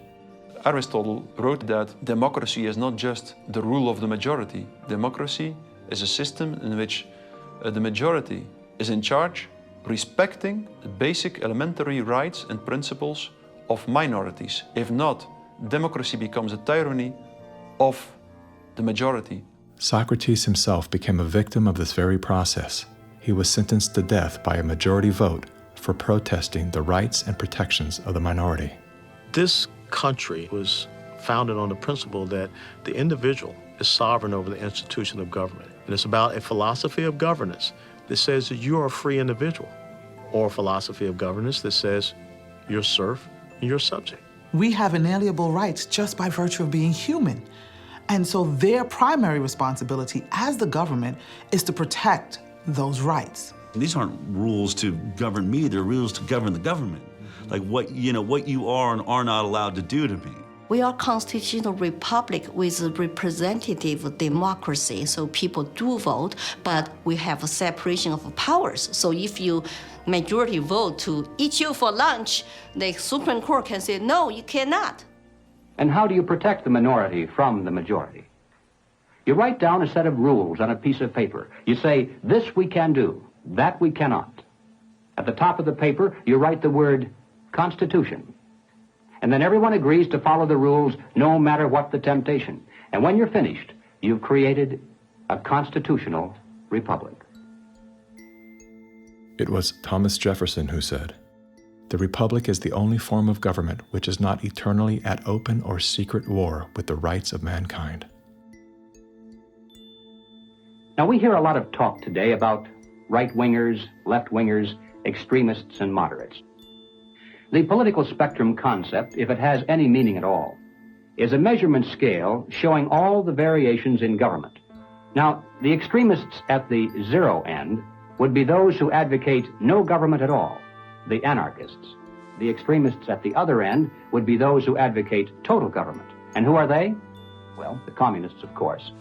Aristotle wrote that democracy is not just the rule of the majority. Democracy is a system in which the majority is in charge, respecting the basic elementary rights and principles of minorities. If not, democracy becomes a tyranny of the majority. Socrates himself became a victim of this very process. He was sentenced to death by a majority vote for protesting the rights and protections of the minority. This country was founded on the principle that the individual is sovereign over the institution of government. And it's about a philosophy of governance that says that you are a free individual, or a philosophy of governance that says you're serf and you're subject. We have inalienable rights just by virtue of being human. And so their primary responsibility as the government is to protect those rights. These aren't rules to govern me, they're rules to govern the government. Like what you are and are not allowed to do to me. We are a constitutional republic with a representative democracy, so people do vote, but we have a separation of powers. So if you majority vote to eat you for lunch, the Supreme Court can say, no, you cannot. And how do you protect the minority from the majority? You write down a set of rules on a piece of paper. You say, this we can do, that we cannot. At the top of the paper, you write the word Constitution. And then everyone agrees to follow the rules no matter what the temptation. And when you're finished, you've created a constitutional republic. It was Thomas Jefferson who said, "The republic is the only form of government which is not eternally at open or secret war with the rights of mankind." Now, we hear a lot of talk today about right-wingers, left-wingers, extremists, and moderates. The political spectrum concept, if it has any meaning at all, is a measurement scale showing all the variations in government. Now, the extremists at the zero end would be those who advocate no government at all, the anarchists. The extremists at the other end would be those who advocate total government. And who are they? Well, the communists, of course,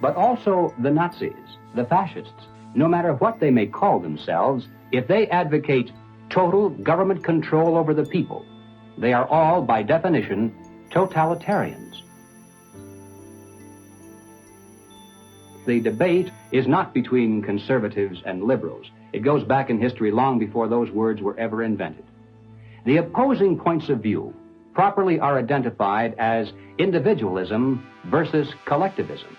but also the Nazis, the fascists. No matter what they may call themselves, if they advocate total government control over the people, they are all, by definition, totalitarians. The debate is not between conservatives and liberals. It goes back in history long before those words were ever invented. The opposing points of view properly are identified as individualism versus collectivism.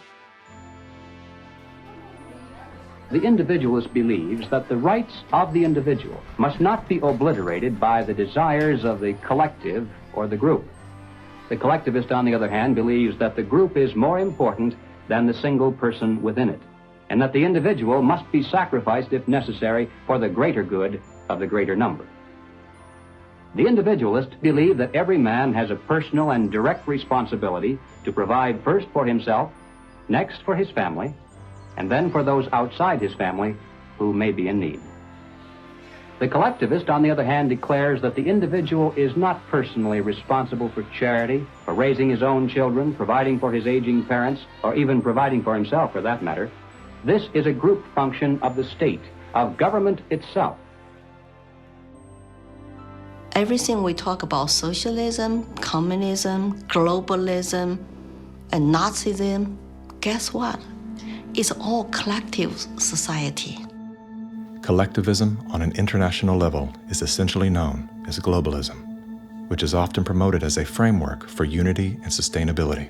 The individualist believes that the rights of the individual must not be obliterated by the desires of the collective or the group. The collectivist, on the other hand, believes that the group is more important than the single person within it, and that the individual must be sacrificed if necessary for the greater good of the greater number. The individualists believe that every man has a personal and direct responsibility to provide first for himself, next for his family, and then for those outside his family who may be in need. The collectivist, on the other hand, declares that the individual is not personally responsible for charity, for raising his own children, providing for his aging parents, or even providing for himself, for that matter. This is a group function of the state, of government itself. Everything we talk about, socialism, communism, globalism, and Nazism, guess what? It's all collective society. Collectivism on an international level is essentially known as globalism, which is often promoted as a framework for unity and sustainability.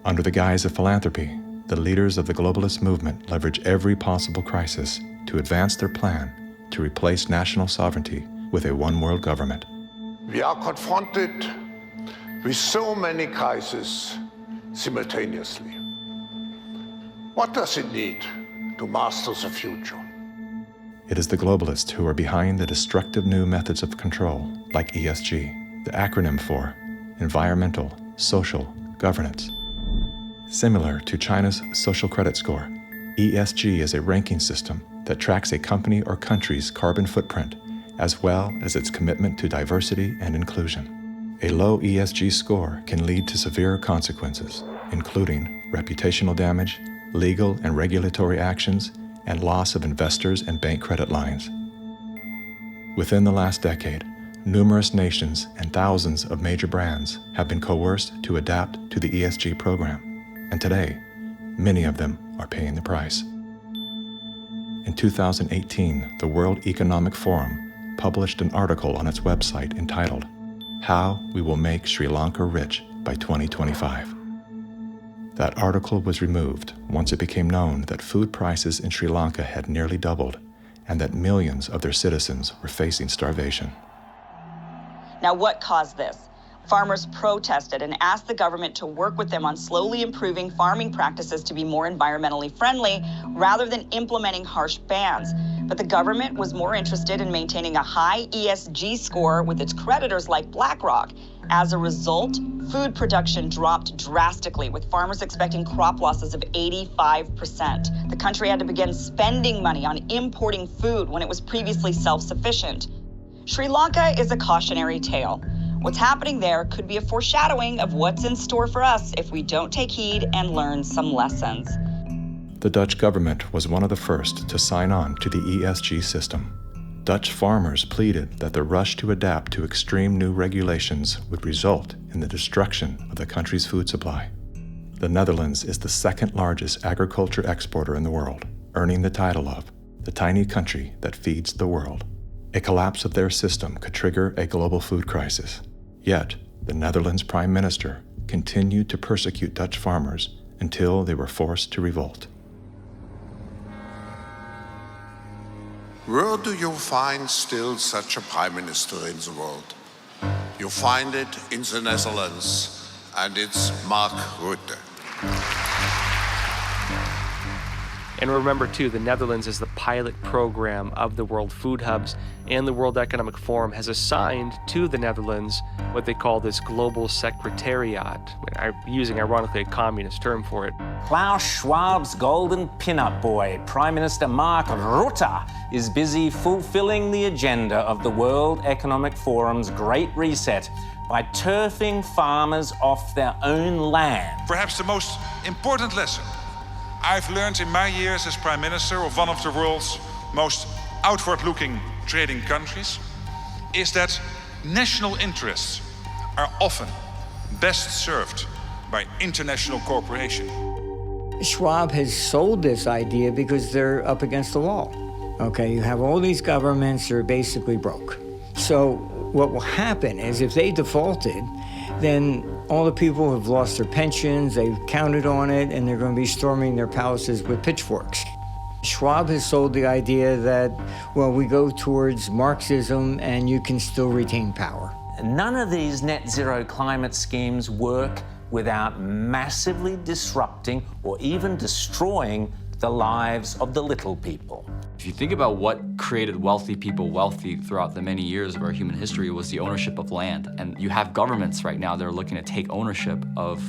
Under the guise of philanthropy, the leaders of the globalist movement leverage every possible crisis to advance their plan to replace national sovereignty with a one-world government. We are confronted with so many crises simultaneously. What does it need to master the future? It is the globalists who are behind the destructive new methods of control, like ESG, the acronym for Environmental, Social, Governance. Similar to China's social credit score, ESG is a ranking system that tracks a company or country's carbon footprint, as well as its commitment to diversity and inclusion. A low ESG score can lead to severe consequences, including reputational damage, legal and regulatory actions, and loss of investors and bank credit lines. Within the last decade, numerous nations and thousands of major brands have been coerced to adapt to the ESG program, and today, many of them are paying the price. In 2018, the World Economic Forum published an article on its website entitled, "How We Will Make Sri Lanka Rich by 2025. That article was removed once it became known that food prices in Sri Lanka had nearly doubled and that millions of their citizens were facing starvation. Now, what caused this? Farmers protested and asked the government to work with them on slowly improving farming practices to be more environmentally friendly rather than implementing harsh bans. But the government was more interested in maintaining a high ESG score with its creditors like BlackRock. As a result, food production dropped drastically, with farmers expecting crop losses of 85%. The country had to begin spending money on importing food when it was previously self-sufficient. Sri Lanka is a cautionary tale. What's happening there could be a foreshadowing of what's in store for us if we don't take heed and learn some lessons. The Dutch government was one of the first to sign on to the ESG system. Dutch farmers pleaded that the rush to adapt to extreme new regulations would result in the destruction of the country's food supply. The Netherlands is the second largest agriculture exporter in the world, earning the title of the tiny country that feeds the world. A collapse of their system could trigger a global food crisis. Yet, the Netherlands Prime Minister continued to persecute Dutch farmers until they were forced to revolt. Where do you find still such a prime minister in the world? You find it in the Netherlands, and it's Mark Rutte. And remember, too, the Netherlands is the pilot program of the World Food Hubs, and the World Economic Forum has assigned to the Netherlands what they call this Global Secretariat, using, ironically, a communist term for it. Klaus Schwab's golden pin-up boy, Prime Minister Mark Rutte, is busy fulfilling the agenda of the World Economic Forum's Great Reset by turfing farmers off their own land. Perhaps the most important lesson I've learned in my years as Prime Minister of one of the world's most outward-looking trading countries is that national interests are often best served by international cooperation. Schwab has sold this idea because they're up against the wall. Okay, you have all these governments that are basically broke. So what will happen is if they defaulted, then all the people have lost their pensions, they've counted on it, and they're going to be storming their palaces with pitchforks. Schwab has sold the idea that, well, we go towards Marxism and you can still retain power. None of these net zero climate schemes work without massively disrupting or even destroying the lives of the little people. If you think about what created wealthy people wealthy throughout the many years of our human history, it was the ownership of land. And you have governments right now that are looking to take ownership of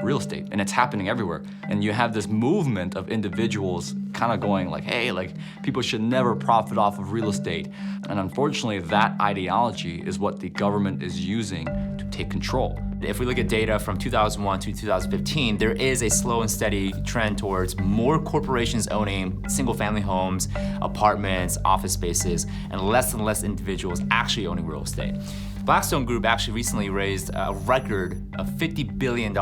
real estate, and it's happening everywhere. And you have this movement of individuals kind of going like, hey, like people should never profit off of real estate. And unfortunately, that ideology is what the government is using to take control. If we look at data from 2001 to 2015, there is a slow and steady trend towards more corporations owning single-family homes, apartments, office spaces, and less individuals actually owning real estate. Blackstone Group actually recently raised a record of $50 billion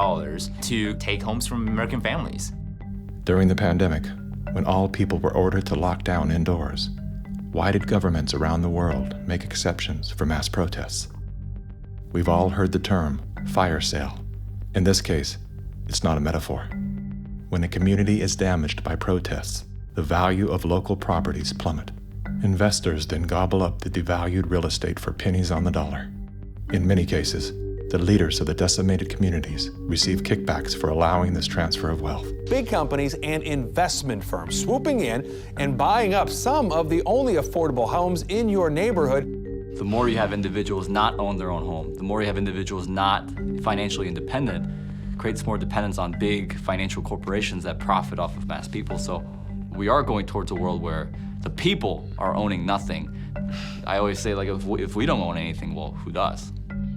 to take homes from American families. During the pandemic, when all people were ordered to lock down indoors, why did governments around the world make exceptions for mass protests? We've all heard the term fire sale. In this case, it's not a metaphor. When a community is damaged by protests, the value of local properties plummet. Investors then gobble up the devalued real estate for pennies on the dollar. In many cases, the leaders of the decimated communities receive kickbacks for allowing this transfer of wealth. Big companies and investment firms swooping in and buying up some of the only affordable homes in your neighborhood. The more you have individuals not own their own home, the more you have individuals not financially independent, creates more dependence on big financial corporations that profit off of mass people. So we are going towards a world where the people are owning nothing. I always say, like, if we don't own anything, well, who does?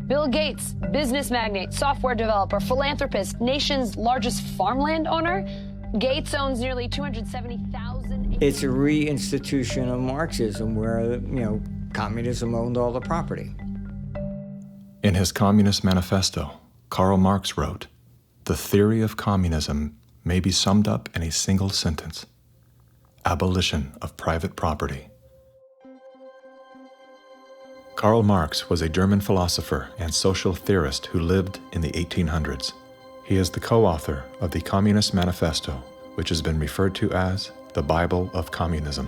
Bill Gates, business magnate, software developer, philanthropist, nation's largest farmland owner. Gates owns nearly 270,000 It's a reinstitution of Marxism where, communism owned all the property. In his Communist Manifesto, Karl Marx wrote, "The theory of communism may be summed up in a single sentence: abolition of private property." Karl Marx was a German philosopher and social theorist who lived in the 1800s. He is the co-author of the Communist Manifesto, which has been referred to as the Bible of Communism.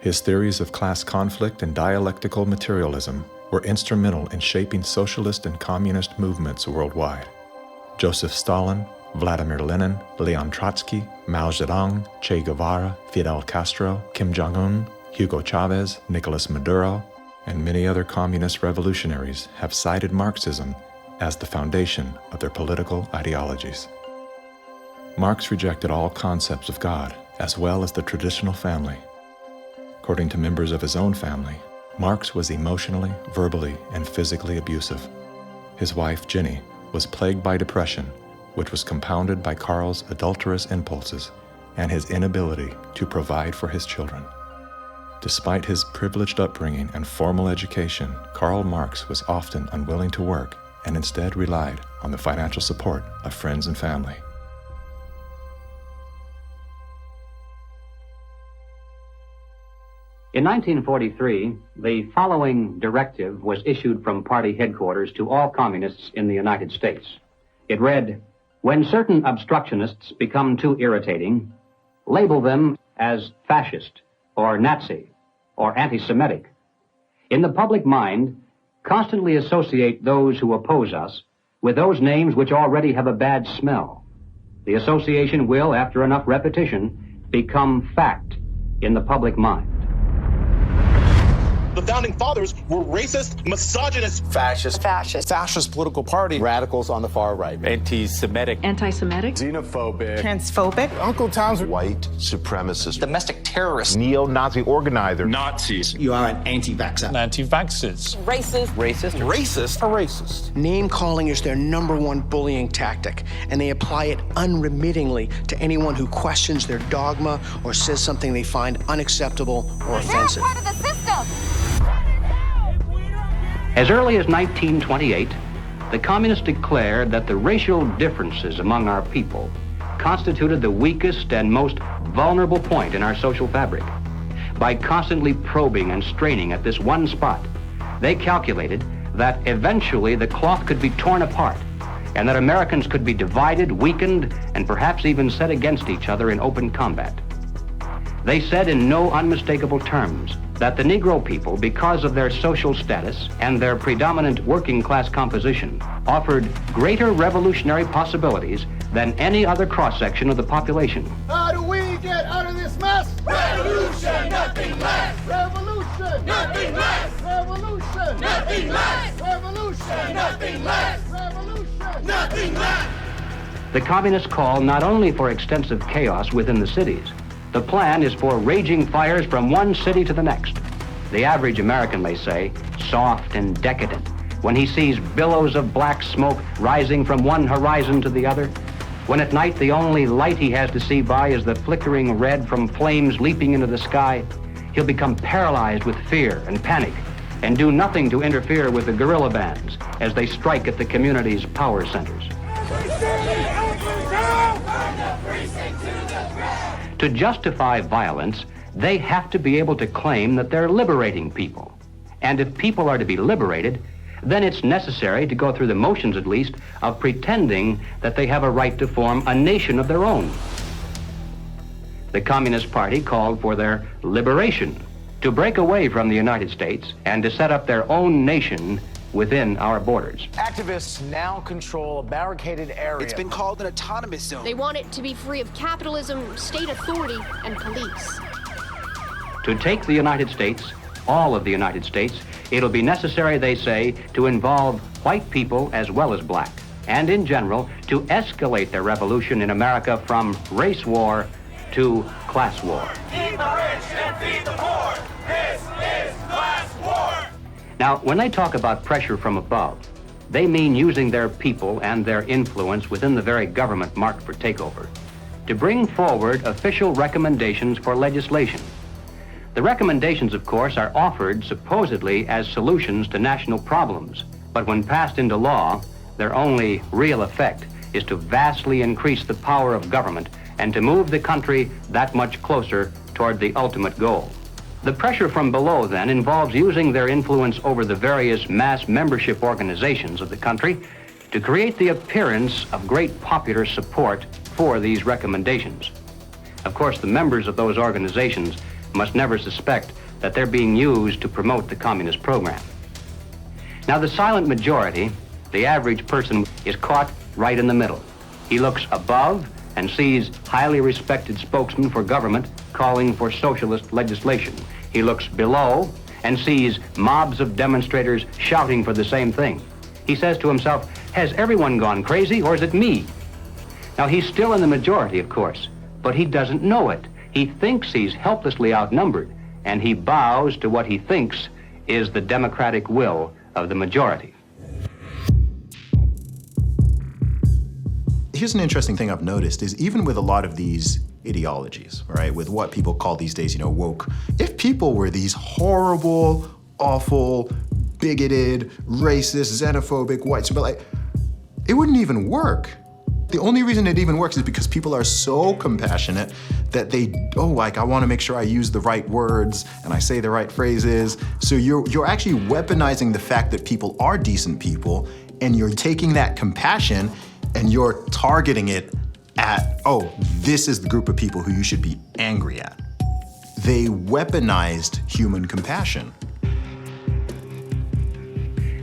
His theories of class conflict and dialectical materialism were instrumental in shaping socialist and communist movements worldwide. Joseph Stalin, Vladimir Lenin, Leon Trotsky, Mao Zedong, Che Guevara, Fidel Castro, Kim Jong-un, Hugo Chavez, Nicolas Maduro, and many other communist revolutionaries have cited Marxism as the foundation of their political ideologies. Marx rejected all concepts of God, as well as the traditional family. According to members of his own family, Marx was emotionally, verbally, and physically abusive. His wife, Jenny, was plagued by depression, which was compounded by Karl's adulterous impulses and his inability to provide for his children. Despite his privileged upbringing and formal education, Karl Marx was often unwilling to work and instead relied on the financial support of friends and family. In 1943, the following directive was issued from party headquarters to all communists in the United States. It read, "When certain obstructionists become too irritating, label them as fascist or Nazi or anti-Semitic. In the public mind, constantly associate those who oppose us with those names which already have a bad smell. The association will, after enough repetition, become fact in the public mind." The founding fathers were racist, misogynist, fascist political party, radicals on the far right, anti-Semitic, xenophobic, transphobic, Uncle Tom's white supremacist, domestic terrorist, neo-Nazi organizer, Nazis. You are an anti-vaxxer, Anti-vaxxers, racist. Name calling is their number one bullying tactic, and they apply it unremittingly to anyone who questions their dogma or says something they find unacceptable or offensive. Part of the system. As early as 1928, the communists declared that the racial differences among our people constituted the weakest and most vulnerable point in our social fabric. By constantly probing and straining at this one spot, they calculated that eventually the cloth could be torn apart and that Americans could be divided, weakened, and perhaps even set against each other in open combat. They said in no unmistakable terms that the Negro people, because of their social status and their predominant working class composition, offered greater revolutionary possibilities than any other cross-section of the population. How do we get out of this mess? Revolution, nothing less. Revolution, nothing less. Revolution, nothing less. Revolution, nothing less. Revolution, nothing less. The communists call not only for extensive chaos within the cities, the plan is for raging fires from one city to the next. The average American may say, soft and decadent, when he sees billows of black smoke rising from one horizon to the other, when at night the only light he has to see by is the flickering red from flames leaping into the sky, he'll become paralyzed with fear and panic and do nothing to interfere with the guerrilla bands as they strike at the community's power centers. To justify violence, they have to be able to claim that they're liberating people. And if people are to be liberated, then it's necessary to go through the motions, at least, of pretending that they have a right to form a nation of their own. The Communist Party called for their liberation, to break away from the United States and to set up their own nation within our borders. Activists now control a barricaded area. It's been called an autonomous zone. They want it to be free of capitalism, state authority, and police. To take the United States, all of the United States, it'll be necessary, they say, to involve white people as well as black, and in general, to escalate the revolution in America from race war to class war. Feed the rich and feed the poor. This is class war. Now, when they talk about pressure from above, they mean using their people and their influence within the very government marked for takeover to bring forward official recommendations for legislation. The recommendations, of course, are offered supposedly as solutions to national problems, but when passed into law, their only real effect is to vastly increase the power of government and to move the country that much closer toward the ultimate goal. The pressure from below, then, involves using their influence over the various mass membership organizations of the country to create the appearance of great popular support for these recommendations. Of course, the members of those organizations must never suspect that they're being used to promote the communist program. Now, the silent majority, the average person, is caught right in the middle. He looks above and sees highly respected spokesmen for government calling for socialist legislation. He looks below and sees mobs of demonstrators shouting for the same thing. He says to himself, has everyone gone crazy or is it me? Now, he's still in the majority, of course, but he doesn't know it. He thinks he's helplessly outnumbered, and he bows to what he thinks is the democratic will of the majority. Here's an interesting thing I've noticed is even with a lot of these ideologies, right, with what people call these days, woke, if people were these horrible, awful, bigoted, racist, xenophobic, white supremacists, it wouldn't even work. The only reason it even works is because people are so compassionate that they, I want to make sure I use the right words and I say the right phrases. So you're actually weaponizing the fact that people are decent people, and you're taking that compassion and you're targeting it at, this is the group of people who you should be angry at. They weaponized human compassion.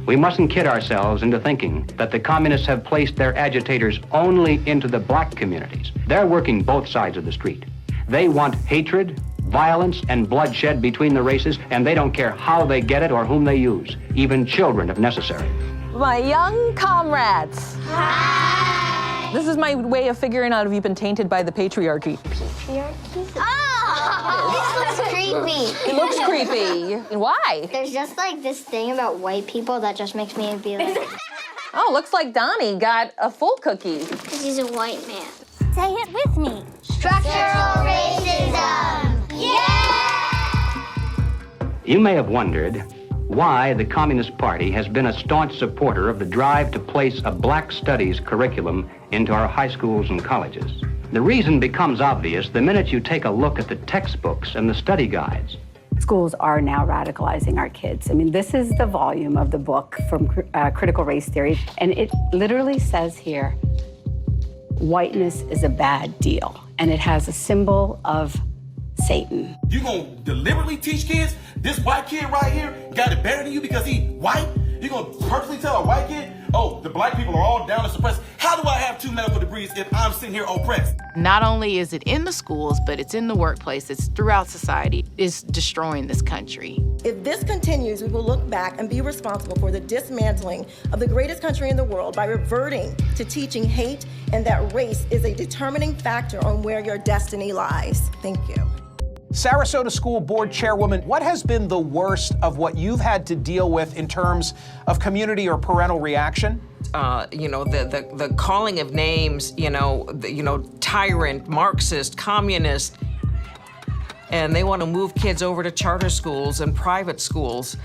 We mustn't kid ourselves into thinking that the communists have placed their agitators only into the black communities. They're working both sides of the street. They want hatred, violence, and bloodshed between the races, and they don't care how they get it or whom they use, even children if necessary. My young comrades. Hi. This is my way of figuring out if you've been tainted by the patriarchy. Patriarchy? Oh! This looks creepy. It looks creepy. Why? There's just like this thing about white people that just makes me be like... Oh, looks like Donnie got a full cookie. Because he's a white man. Say it with me. Structural racism! Yeah! You may have wondered why the Communist Party has been a staunch supporter of the drive to place a black studies curriculum into our high schools and colleges. The reason becomes obvious the minute you take a look at the textbooks and the study guides. Schools are now radicalizing our kids. I mean, this is the volume of the book from Critical Race Theory, and it literally says here, whiteness is a bad deal, and it has a symbol of Satan. You gonna deliberately teach kids this white kid right here got it better than you because he white? You gonna purposely tell a white kid, the black people are all down to suppress? How do do I have 2 medical degrees if I'm sitting here oppressed? Not only is it in the schools, but it's in the workplace, it's throughout society. It's destroying this country. If this continues, we will look back and be responsible for the dismantling of the greatest country in the world by reverting to teaching hate and that race is a determining factor on where your destiny lies. Thank you. Sarasota School Board Chairwoman, what has been the worst of what you've had to deal with in terms of community or parental reaction? The calling of names, tyrant, Marxist, communist, and they want to move kids over to charter schools and private schools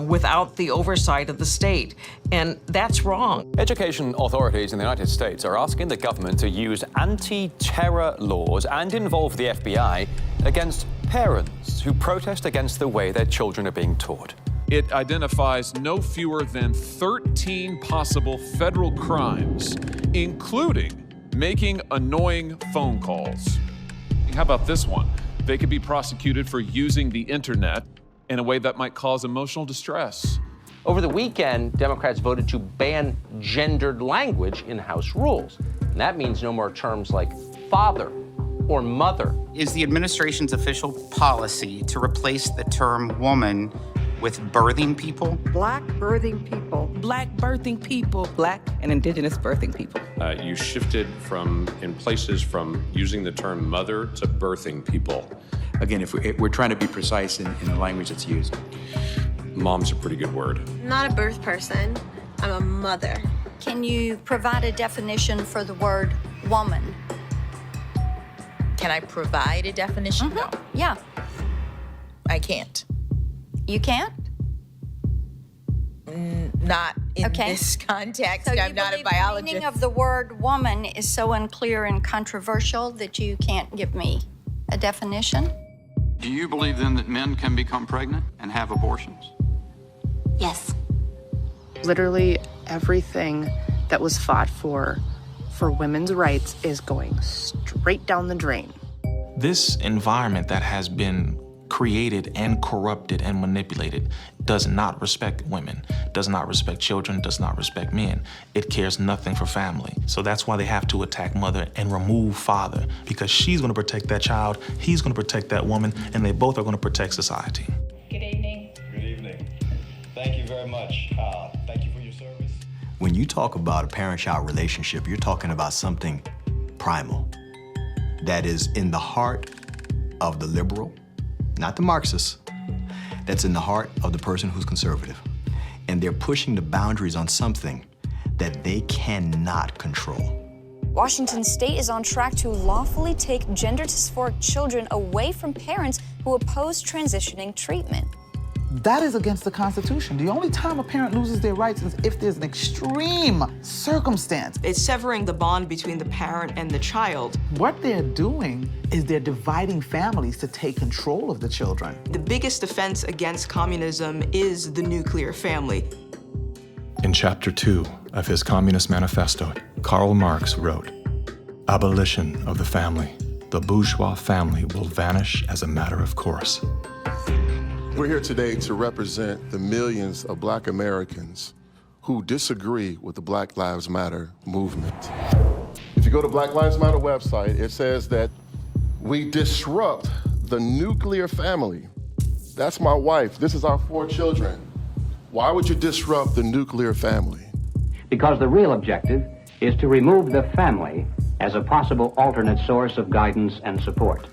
without the oversight of the state. And that's wrong. Education authorities in the United States are asking the government to use anti-terror laws and involve the FBI against parents who protest against the way their children are being taught. It identifies no fewer than 13 possible federal crimes, including making annoying phone calls. How about this one? They could be prosecuted for using the internet in a way that might cause emotional distress. Over the weekend, Democrats voted to ban gendered language in House rules. And that means no more terms like father or mother. Is the administration's official policy to replace the term woman with birthing people? Black birthing people. Black birthing people. Black and indigenous birthing people. You shifted from using the term mother to birthing people. Again, if we're trying to be precise in the language that's used. Mom's a pretty good word. I'm not a birth person, I'm a mother. Can you provide a definition for the word woman? Can I provide a definition? No. Yeah. I can't. You can't? Not in this context. So I'm not a biologist. The meaning of the word woman is so unclear and controversial that you can't give me a definition? Do you believe then that men can become pregnant and have abortions? Yes. Literally everything that was fought for women's rights is going straight down the drain. This environment that has been created and corrupted and manipulated does not respect women, does not respect children, does not respect men. It cares nothing for family. So that's why they have to attack mother and remove father, because she's going to protect that child, he's going to protect that woman, and they both are going to protect society. Good evening. Good evening. Thank you very much. Thank you for your service. When you talk about a parent-child relationship, you're talking about something primal that is in the heart of the liberal, not the Marxist, that's in the heart of the person who's conservative. And they're pushing the boundaries on something that they cannot control. Washington State is on track to lawfully take gender dysphoric children away from parents who oppose transitioning treatment. That is against the Constitution. The only time a parent loses their rights is if there's an extreme circumstance. It's severing the bond between the parent and the child. What they're doing is they're dividing families to take control of the children. The biggest offense against communism is the nuclear family. In Chapter 2 of his Communist Manifesto, Karl Marx wrote, "Abolition of the family. The bourgeois family will vanish as a matter of course." We're here today to represent the millions of Black Americans who disagree with the Black Lives Matter movement. If you go to Black Lives Matter website, it says that we disrupt the nuclear family. That's my wife. This is our 4 children. Why would you disrupt the nuclear family? Because the real objective is to remove the family as a possible alternate source of guidance and support.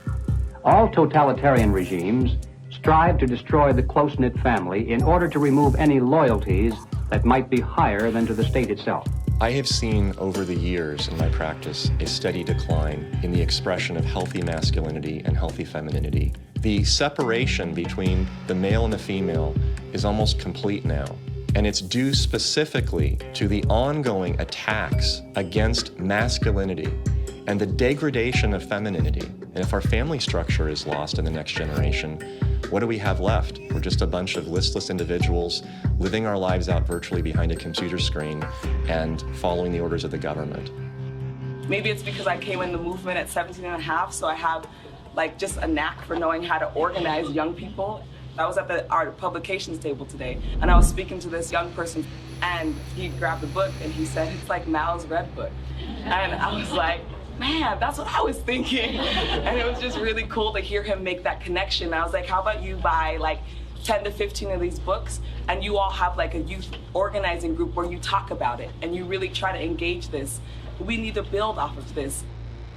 All totalitarian regimes strive to destroy the close-knit family in order to remove any loyalties that might be higher than to the state itself. I have seen over the years in my practice a steady decline in the expression of healthy masculinity and healthy femininity. The separation between the male and the female is almost complete now. And it's due specifically to the ongoing attacks against masculinity and the degradation of femininity. And if our family structure is lost in the next generation, what do we have left? We're just a bunch of listless individuals living our lives out virtually behind a computer screen and following the orders of the government. Maybe it's because I came in the movement at 17 and a half, so I have just a knack for knowing how to organize young people. I was at our publications table today, and I was speaking to this young person, And he grabbed the book and he said, it's like Mal's Red Book. And I was like, man, that's what I was thinking. And it was just really cool to hear him make that connection. I was like, how about you buy like 10 to 15 of these books and you all have like a youth organizing group where you talk about it and you really try to engage this. We need to build off of this.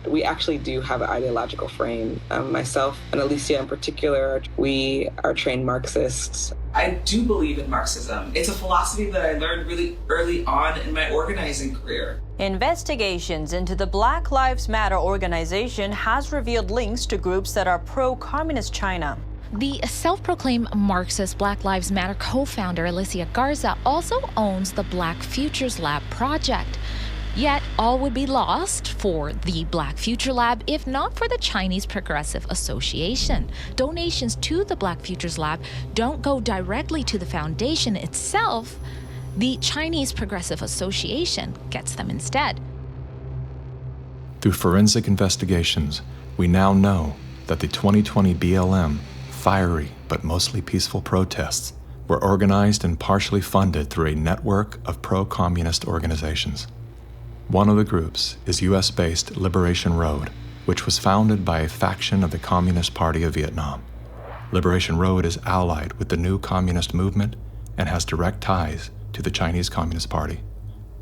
We actually do have an ideological frame. Myself and Alicia in particular, we are trained Marxists. I do believe in Marxism. It's a philosophy that I learned really early on in my organizing career. Investigations into the Black Lives Matter organization has revealed links to groups that are pro-communist China. The self-proclaimed Marxist Black Lives Matter co-founder Alicia Garza also owns the Black Futures Lab project. Yet, all would be lost for the Black Future Lab if not for the Chinese Progressive Association. Donations to the Black Futures Lab don't go directly to the foundation itself. The Chinese Progressive Association gets them instead. Through forensic investigations, we now know that the 2020 BLM fiery but mostly peaceful protests were organized and partially funded through a network of pro-communist organizations. One of the groups is US-based Liberation Road, which was founded by a faction of the Communist Party of Vietnam. Liberation Road is allied with the new communist movement and has direct ties to the Chinese Communist Party.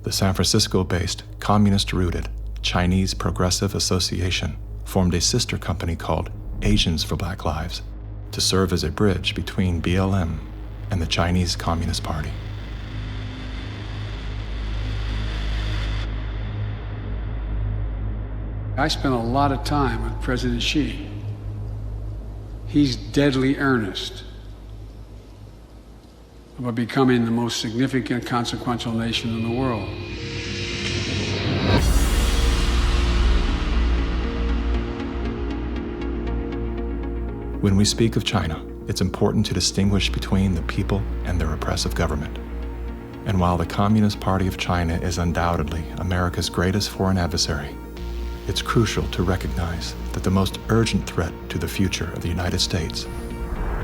The San Francisco-based, communist-rooted Chinese Progressive Association formed a sister company called Asians for Black Lives to serve as a bridge between BLM and the Chinese Communist Party. I spent a lot of time with President Xi. He's deadly earnest about becoming the most significant, consequential nation in the world. When we speak of China, it's important to distinguish between the people and their oppressive government. And while the Communist Party of China is undoubtedly America's greatest foreign adversary, it's crucial to recognize that the most urgent threat to the future of the United States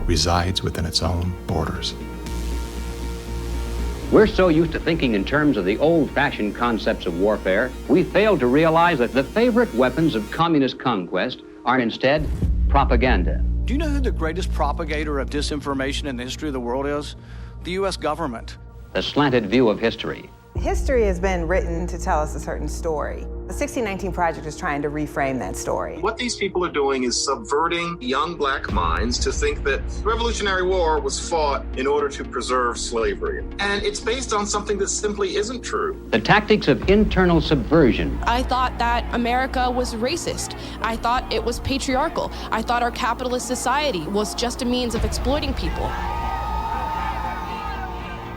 resides within its own borders. We're so used to thinking in terms of the old-fashioned concepts of warfare, we fail to realize that the favorite weapons of communist conquest are instead propaganda. Do you know who the greatest propagator of disinformation in the history of the world is? The U.S. government. The slanted view of history. History has been written to tell us a certain story. The 1619 Project is trying to reframe that story. What these people are doing is subverting young black minds to think that the Revolutionary War was fought in order to preserve slavery. And it's based on something that simply isn't true. The tactics of internal subversion. I thought that America was racist. I thought it was patriarchal. I thought our capitalist society was just a means of exploiting people.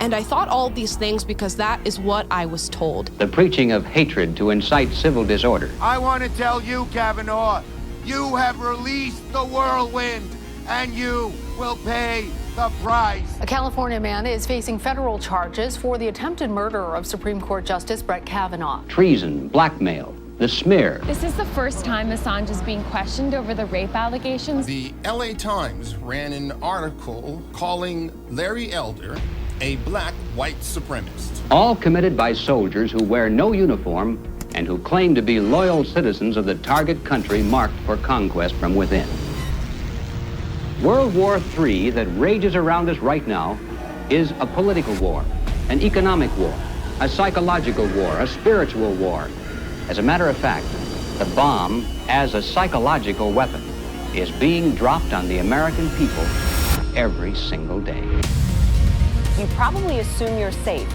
And I thought all of these things because that is what I was told. The preaching of hatred to incite civil disorder. I want to tell you, Kavanaugh, you have released the whirlwind, and you will pay the price. A California man is facing federal charges for the attempted murder of Supreme Court Justice Brett Kavanaugh. Treason, blackmail, the smear. This is the first time Assange is being questioned over the rape allegations. The LA Times ran an article calling Larry Elder a black white supremacist. All committed by soldiers who wear no uniform and who claim to be loyal citizens of the target country marked for conquest from within. World War III that rages around us right now is a political war, an economic war, a psychological war, a spiritual war. As a matter of fact, the bomb, as a psychological weapon, is being dropped on the American people every single day. You probably assume you're safe.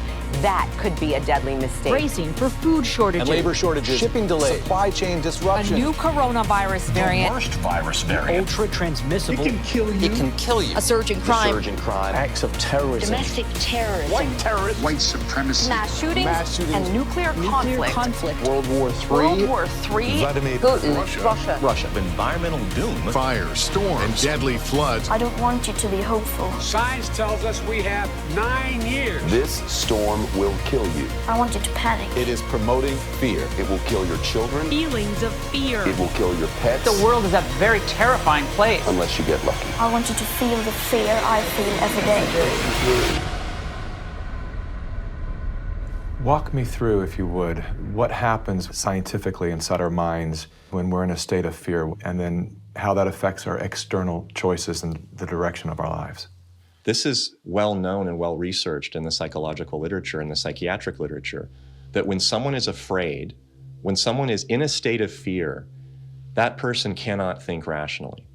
That could be a deadly mistake. Bracing for food shortages. And labor shortages. Shipping delays. Supply chain disruption. A new coronavirus variant. The worst virus variant. Ultra-transmissible. It can kill you. It can kill you. A surge in crime. A surge in crime. Acts of terrorism. Domestic terrorism. White terrorism. White supremacy. Mass shootings. And nuclear conflict. World War III. World War III. Vladimir Putin. Russia. Environmental doom. Fire, storms, and deadly floods. I don't want you to be hopeful. Science tells us we have 9 years. This storm will kill you. I want you to panic. It is promoting fear. It will kill your children. Feelings of fear. It will kill your pets. The world is a very terrifying place. Unless you get lucky. I want you to feel the fear I feel every day. Walk me through, if you would, what happens scientifically inside our minds when we're in a state of fear, and then how that affects our external choices and the direction of our lives. This is well known and well researched in the psychological literature and the psychiatric literature, that when someone is afraid, when someone is in a state of fear, that person cannot think rationally.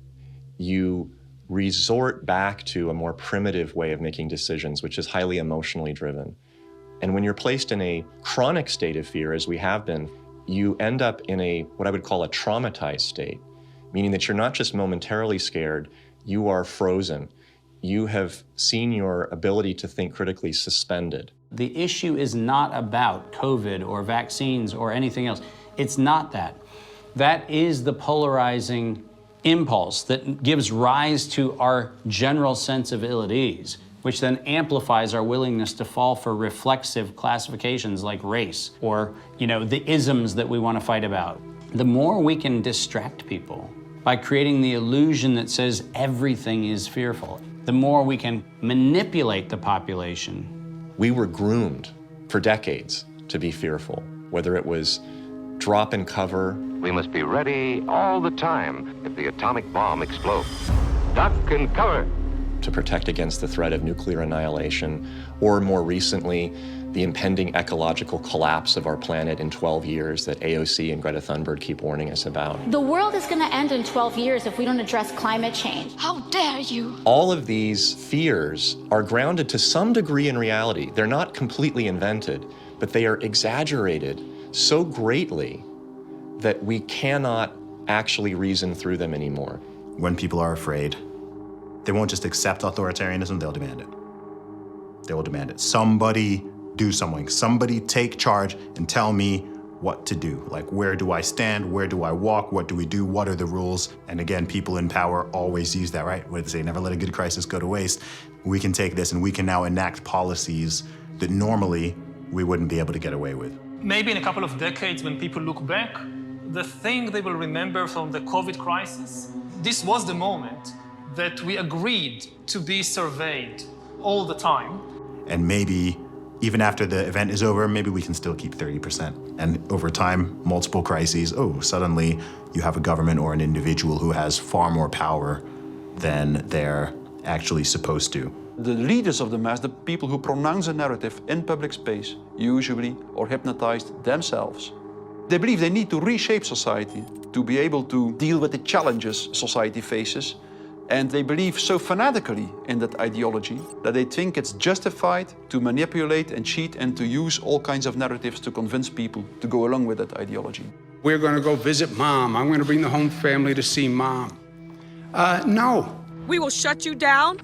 You resort back to a more primitive way of making decisions, which is highly emotionally driven. And when you're placed in a chronic state of fear, as we have been, you end up in what I would call a traumatized state, meaning that you're not just momentarily scared, you are frozen. You have seen your ability to think critically suspended. The issue is not about COVID or vaccines or anything else. It's not that. That is the polarizing impulse that gives rise to our general sense of ill at ease, which then amplifies our willingness to fall for reflexive classifications like race or, the isms that we want to fight about. The more we can distract people by creating the illusion that says everything is fearful, the more we can manipulate the population. We were groomed for decades to be fearful, whether it was drop and cover. We must be ready all the time if the atomic bomb explodes. Duck and cover. To protect against the threat of nuclear annihilation, or more recently, the impending ecological collapse of our planet in 12 years that AOC and Greta Thunberg keep warning us about. The world is going to end in 12 years if we don't address climate change. How dare you? All of these fears are grounded to some degree in reality. They're not completely invented, but they are exaggerated so greatly that we cannot actually reason through them anymore. When people are afraid, they won't just accept authoritarianism, they'll demand it. They will demand it. Somebody do something. Somebody take charge and tell me what to do. Like, where do I stand? Where do I walk? What do we do? What are the rules? And again, people in power always use that, right? What do they say? Never let a good crisis go to waste. We can take this and we can now enact policies that normally we wouldn't be able to get away with. Maybe in a couple of decades, when people look back, the thing they will remember from the COVID crisis, this was the moment that we agreed to be surveyed all the time. And maybe even after the event is over, maybe we can still keep 30%. And over time, multiple crises, suddenly you have a government or an individual who has far more power than they're actually supposed to. The leaders of the mass, the people who pronounce a narrative in public space, usually are hypnotized themselves. They believe they need to reshape society to be able to deal with the challenges society faces. And they believe so fanatically in that ideology that they think it's justified to manipulate and cheat and to use all kinds of narratives to convince people to go along with that ideology. We're going to go visit Mom. I'm going to bring the home family to see Mom. No. We will shut you down.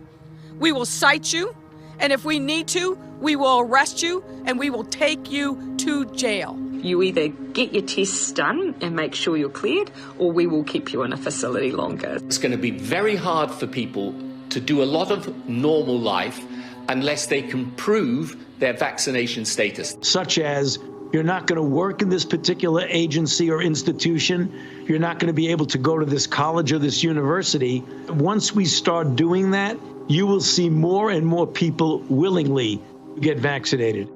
We will cite you. And if we need to, we will arrest you and we will take you to jail. You either get your tests done and make sure you're cleared, or we will keep you in a facility longer. It's going to be very hard for people to do a lot of normal life unless they can prove their vaccination status. Such as, you're not going to work in this particular agency or institution. You're not going to be able to go to this college or this university. Once we start doing that, you will see more and more people willingly get vaccinated.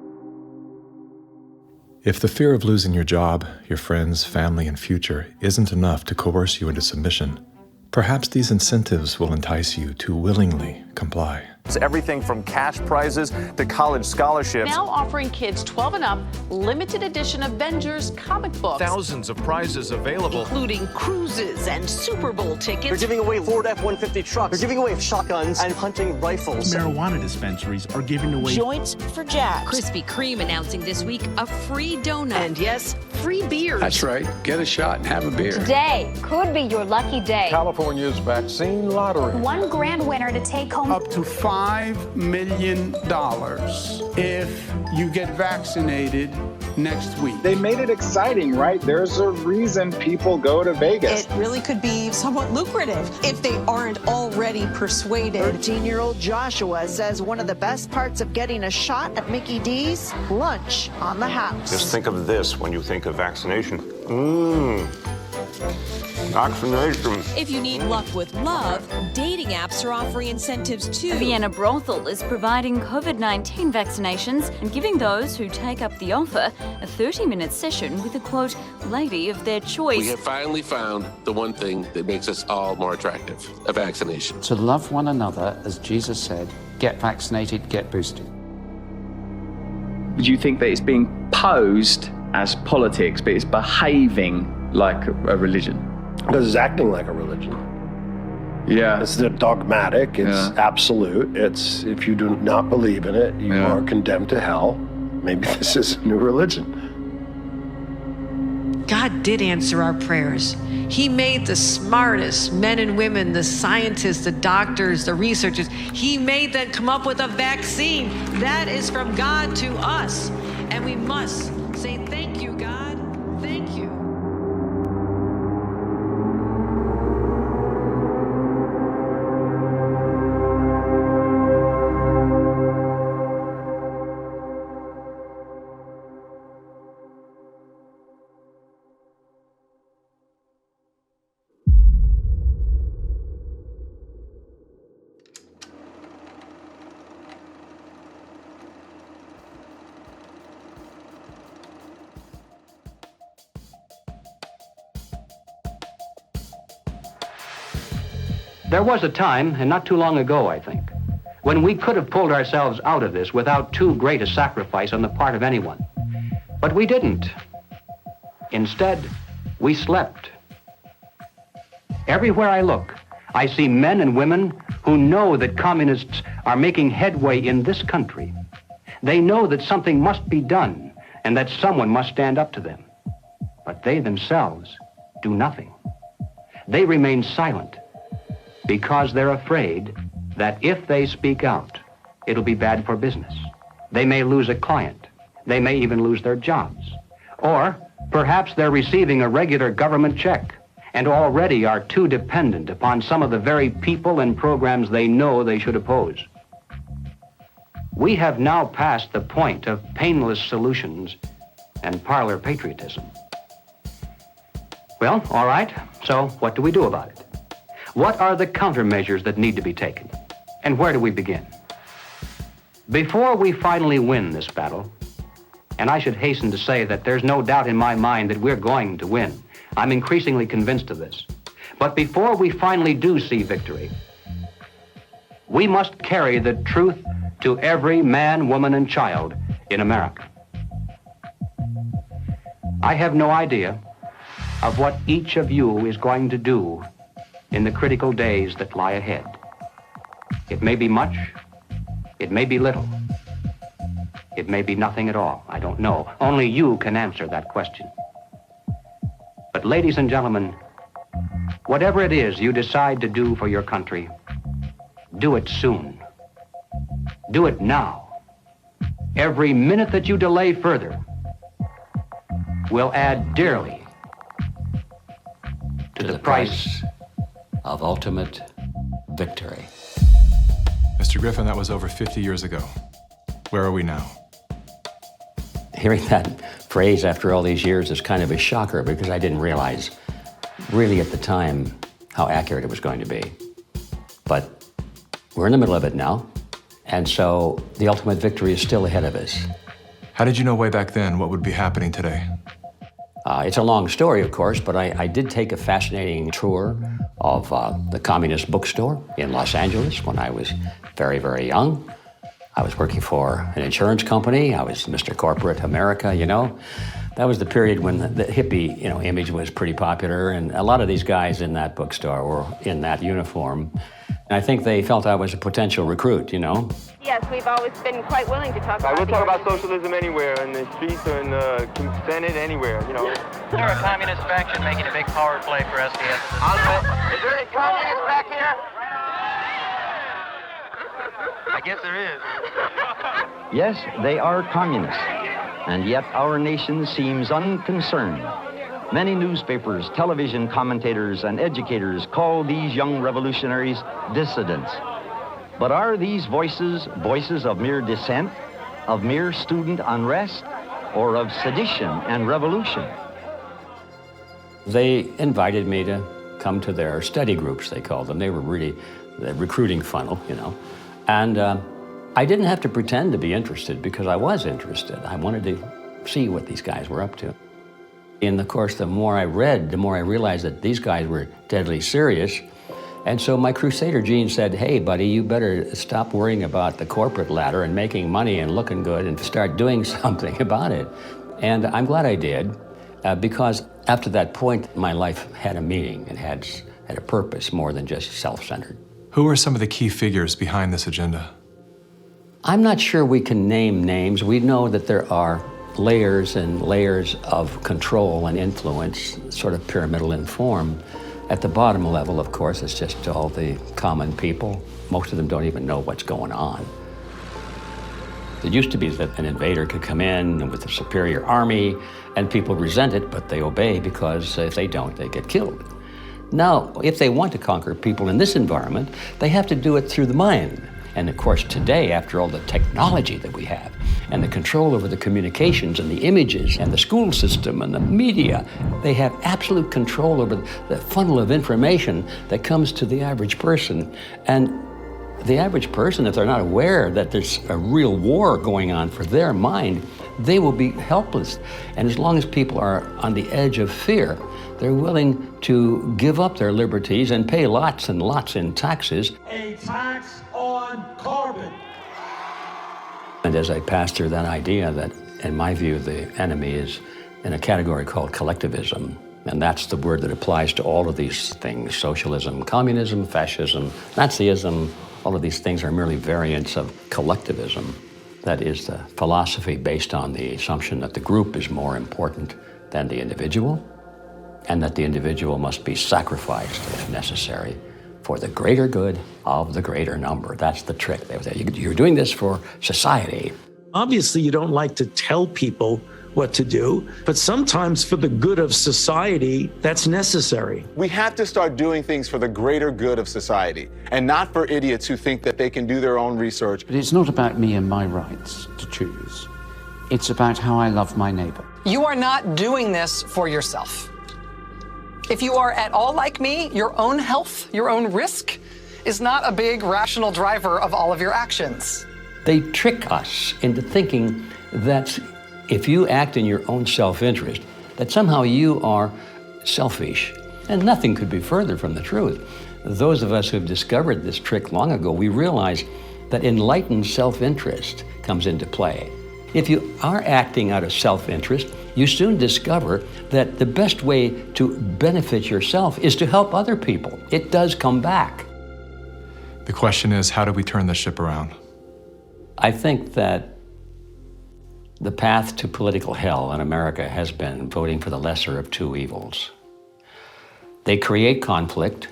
If the fear of losing your job, your friends, family, and future isn't enough to coerce you into submission, perhaps these incentives will entice you to willingly comply. It's everything from cash prizes to college scholarships. Now offering kids 12 and up limited edition Avengers comic books. Thousands of prizes available, including cruises and Super Bowl tickets. They're giving away Ford F-150 trucks. They're giving away shotguns and hunting rifles. Marijuana dispensaries are giving away joints for jacks. Krispy Kreme announcing this week a free donut. And yes, free beers. That's right. Get a shot and have a beer. Today could be your lucky day. California's vaccine lottery. One grand winner to take home up to $5 million if you get vaccinated next week. They made it exciting, right? There's a reason people go to Vegas. It really could be somewhat lucrative if they aren't already persuaded. 13-year-old Joshua says one of the best parts of getting a shot at Mickey D's, lunch on the house. Just think of this when you think of vaccination. Vaccination. If you need luck with love, dating apps are offering incentives too. A Vienna brothel is providing COVID-19 vaccinations and giving those who take up the offer a 30-minute session with a, quote, lady of their choice. We have finally found the one thing that makes us all more attractive, a vaccination. To love one another, as Jesus said, get vaccinated, get boosted. Do you think that it's being posed as politics, but it's behaving like a religion? Because it's acting like a religion. Yeah. It's dogmatic, it's absolute. It's, if you do not believe in it, you are condemned to hell. Maybe this is a new religion. God did answer our prayers. He made the smartest men and women, the scientists, the doctors, the researchers. He made them come up with a vaccine. That is from God to us. And we must say, thank you, God. Thank you. There was a time, and not too long ago, I think, when we could have pulled ourselves out of this without too great a sacrifice on the part of anyone. But we didn't. Instead, we slept. Everywhere I look, I see men and women who know that communists are making headway in this country. They know that something must be done and that someone must stand up to them. But they themselves do nothing. They remain silent because they're afraid that if they speak out, it'll be bad for business. They may lose a client. They may even lose their jobs. Or perhaps they're receiving a regular government check and already are too dependent upon some of the very people and programs they know they should oppose. We have now passed the point of painless solutions and parlor patriotism. Well, all right, so what do we do about it? What are the countermeasures that need to be taken? And where do we begin? Before we finally win this battle, and I should hasten to say that there's no doubt in my mind that we're going to win. I'm increasingly convinced of this. But before we finally do see victory, we must carry the truth to every man, woman, and child in America. I have no idea of what each of you is going to do in the critical days that lie ahead. It may be much, it may be little, it may be nothing at all. I don't know. Only you can answer that question. But ladies and gentlemen, whatever it is you decide to do for your country, do it soon. Do it now. Every minute that you delay further will add dearly to the price of ultimate victory. Mr. Griffin, that was over 50 years ago. Where are we now? Hearing that phrase after all these years is kind of a shocker because I didn't realize really at the time how accurate it was going to be. But we're in the middle of it now, and so the ultimate victory is still ahead of us. How did you know way back then what would be happening today? It's a long story, of course, but I did take a fascinating tour of the Communist Bookstore in Los Angeles when I was very, very young. I was working for an insurance company. I was Mr. Corporate America, you know. That was the period when the hippie, image was pretty popular, and a lot of these guys in that bookstore were in that uniform. And I think they felt I was a potential recruit, Yes, we've always been quite willing to talk about We'll talk about socialism anywhere, in the streets or in the Senate, anywhere, They're a communist faction making a big power play for SDS. Is there any communists back here? I guess there is. Yes, they are communists, and yet our nation seems unconcerned. Many newspapers, television commentators, and educators call these young revolutionaries dissidents. But are these voices of mere dissent, of mere student unrest, or of sedition and revolution? They invited me to come to their study groups, they called them. They were really the recruiting funnel, you know. And I didn't have to pretend to be interested because I was interested. I wanted to see what these guys were up to. And of course, the more I read, the more I realized that these guys were deadly serious. And so my Crusader gene said, hey, buddy, you better stop worrying about the corporate ladder and making money and looking good and start doing something about it. And I'm glad I did, because after that point, my life had a meaning and had a purpose more than just self-centered. Who are some of the key figures behind this agenda? I'm not sure we can name names. We know that there are layers and layers of control and influence, sort of pyramidal in form. At the bottom level, of course, it's just all the common people. Most of them don't even know what's going on. It used to be that an invader could come in with a superior army and people resent it, but they obey because if they don't, they get killed. Now, if they want to conquer people in this environment, they have to do it through the mind. And of course, today, after all the technology that we have, and the control over the communications and the images and the school system and the media, they have absolute control over the funnel of information that comes to the average person. And the average person, if they're not aware that there's a real war going on for their mind, they will be helpless. And as long as people are on the edge of fear, they're willing to give up their liberties and pay lots and lots in taxes. A tax on carbon. And as I passed through that idea that, in my view, the enemy is in a category called collectivism. And that's the word that applies to all of these things: socialism, communism, fascism, Nazism. All of these things are merely variants of collectivism. That is the philosophy based on the assumption that the group is more important than the individual, and that the individual must be sacrificed if necessary for the greater good of the greater number. That's the trick. You're doing this for society. Obviously, you don't like to tell people what to do, but sometimes for the good of society, that's necessary. We have to start doing things for the greater good of society, and not for idiots who think that they can do their own research. But it's not about me and my rights to choose. It's about how I love my neighbor. You are not doing this for yourself. If you are at all like me, your own health, your own risk is not a big rational driver of all of your actions. They trick us into thinking that if you act in your own self-interest, that somehow you are selfish. And nothing could be further from the truth. Those of us who've discovered this trick long ago, we realize that enlightened self-interest comes into play. If you are acting out of self-interest, you soon discover that the best way to benefit yourself is to help other people. It does come back. The question is, how do we turn the ship around? I think that the path to political hell in America has been voting for the lesser of two evils. They create conflict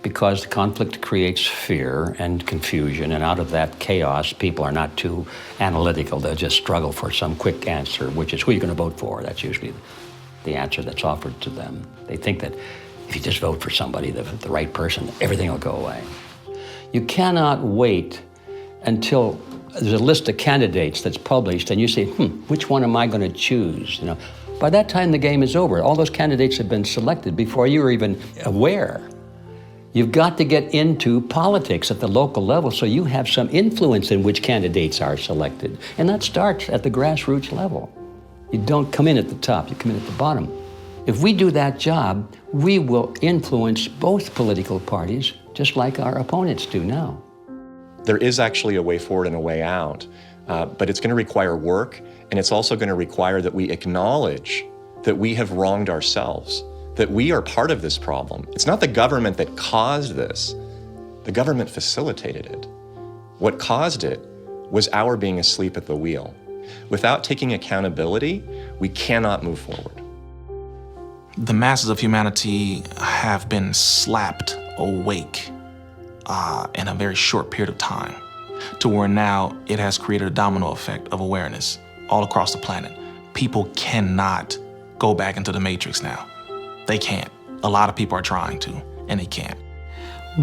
because the conflict creates fear and confusion, and out of that chaos, people are not too analytical. They'll just struggle for some quick answer, which is who you're going to vote for. That's usually the answer that's offered to them. They think that if you just vote for somebody, the right person, everything will go away. You cannot wait until there's a list of candidates that's published and you say, which one am I going to choose? You know, by that time, the game is over. All those candidates have been selected before you were even aware. You've got to get into politics at the local level so you have some influence in which candidates are selected. And that starts at the grassroots level. You don't come in at the top, you come in at the bottom. If we do that job, we will influence both political parties just like our opponents do now. There is actually a way forward and a way out, but it's going to require work, and it's also going to require that we acknowledge that we have wronged ourselves, that we are part of this problem. It's not the government that caused this. The government facilitated it. What caused it was our being asleep at the wheel. Without taking accountability, we cannot move forward. The masses of humanity have been slapped awake in a very short period of time, to where now it has created a domino effect of awareness all across the planet. People cannot go back into the matrix now. They can't. A lot of people are trying to, and they can't.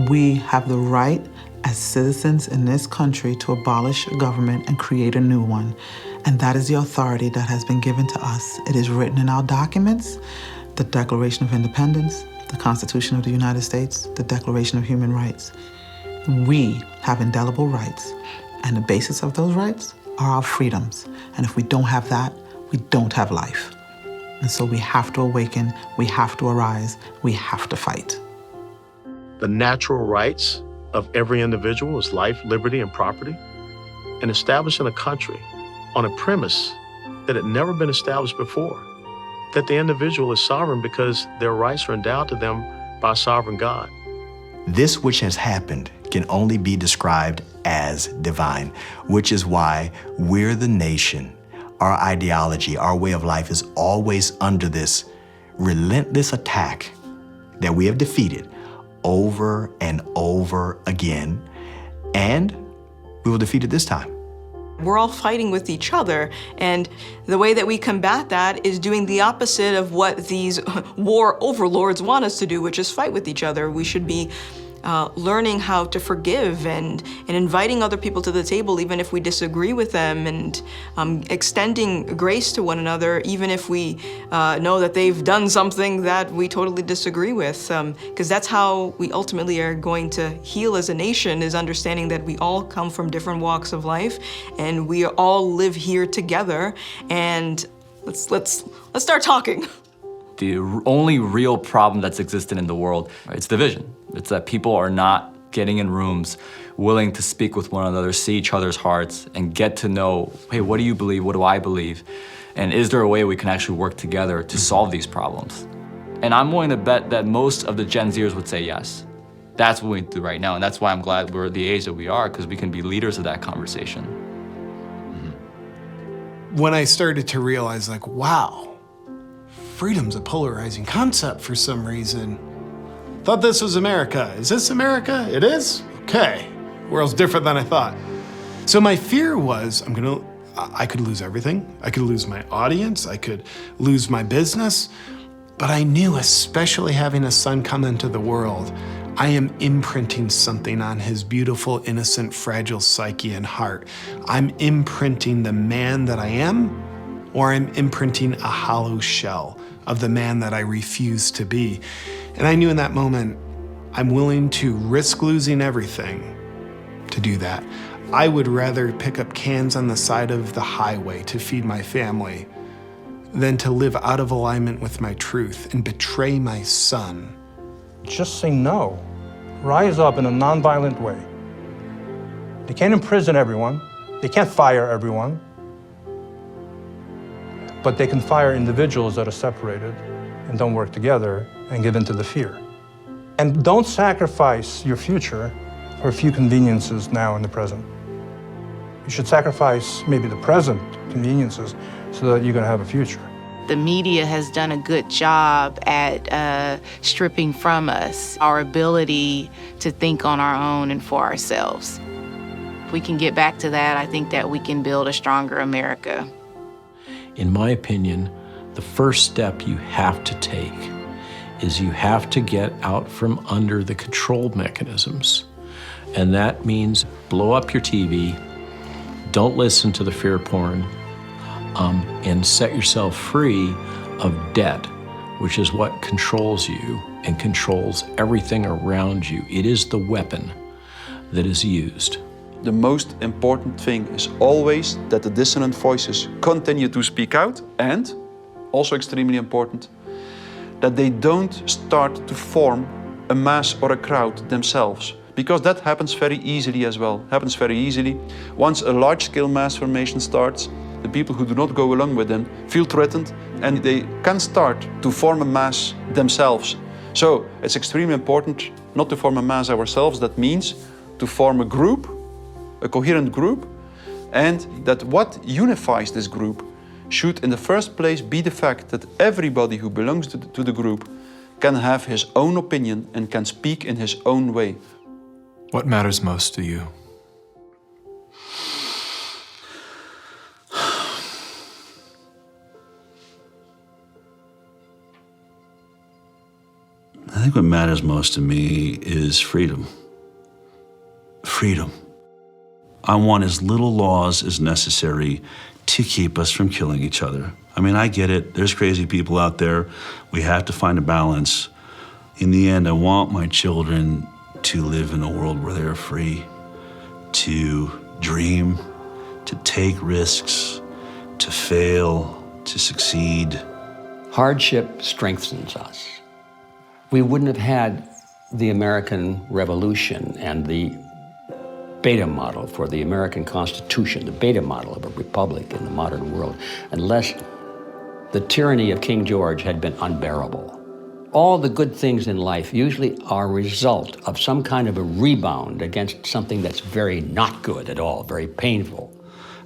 We have the right as citizens in this country to abolish a government and create a new one. And that is the authority that has been given to us. It is written in our documents, the Declaration of Independence, the Constitution of the United States, the Declaration of Human Rights. We have indelible rights, and the basis of those rights are our freedoms. And if we don't have that, we don't have life. And so we have to awaken, we have to arise, we have to fight. The natural rights of every individual is life, liberty, and property, and establishing a country on a premise that had never been established before, that the individual is sovereign because their rights are endowed to them by a sovereign God. This which has happened can only be described as divine, which is why we're the nation. Our ideology, our way of life is always under this relentless attack that we have defeated over and over again, and we will defeat it this time. We're all fighting with each other, and the way that we combat that is doing the opposite of what these war overlords want us to do, which is fight with each other. We should be learning how to forgive and inviting other people to the table even if we disagree with them, and extending grace to one another even if we know that they've done something that we totally disagree with, because that's how we ultimately are going to heal as a nation, is understanding that we all come from different walks of life and we all live here together, and let's start talking. The only real problem that's existed in the world, it's division. It's that people are not getting in rooms, willing to speak with one another, see each other's hearts, and get to know, hey, what do you believe? What do I believe? And is there a way we can actually work together to solve these problems? And I'm willing to bet that most of the Gen Zers would say yes. That's what we do right now, and that's why I'm glad we're the age that we are, because we can be leaders of that conversation. When I started to realize, like, wow, freedom's a polarizing concept for some reason. Thought this was America. Is this America? It is? Okay. World's different than I thought. So my fear was, I could lose everything. I could lose my audience. I could lose my business. But I knew, especially having a son come into the world, I am imprinting something on his beautiful, innocent, fragile psyche and heart. I'm imprinting the man that I am, or I'm imprinting a hollow shell of the man that I refuse to be. And I knew in that moment, I'm willing to risk losing everything to do that. I would rather pick up cans on the side of the highway to feed my family than to live out of alignment with my truth and betray my son. Just say no. Rise up in a nonviolent way. They can't imprison everyone. They can't fire everyone. But they can fire individuals that are separated and don't work together and give in to the fear. And don't sacrifice your future for a few conveniences now in the present. You should sacrifice maybe the present conveniences so that you're going to have a future. The media has done a good job at stripping from us our ability to think on our own and for ourselves. If we can get back to that, I think that we can build a stronger America. In my opinion, the first step you have to take is you have to get out from under the control mechanisms. And that means blow up your TV, don't listen to the fear porn, and set yourself free of debt, which is what controls you and controls everything around you. It is the weapon that is used. The most important thing is always that the dissonant voices continue to speak out, and, also extremely important, that they don't start to form a mass or a crowd themselves. Because that happens very easily as well, happens very easily. Once a large-scale mass formation starts, the people who do not go along with them feel threatened, and they can start to form a mass themselves. So it's extremely important not to form a mass ourselves. That means to form a group, a coherent group, and that what unifies this group should in the first place be the fact that everybody who belongs to the group can have his own opinion and can speak in his own way. What matters most to you? I think what matters most to me is freedom. Freedom. I want as little laws as necessary to keep us from killing each other. I mean, I get it. There's crazy people out there. We have to find a balance. In the end, I want my children to live in a world where they're free to dream, to take risks, to fail, to succeed. Hardship strengthens us. We wouldn't have had the American Revolution and the beta model for the American Constitution, the beta model of a republic in the modern world, unless the tyranny of King George had been unbearable. All the good things in life usually are a result of some kind of a rebound against something that's very not good at all, very painful.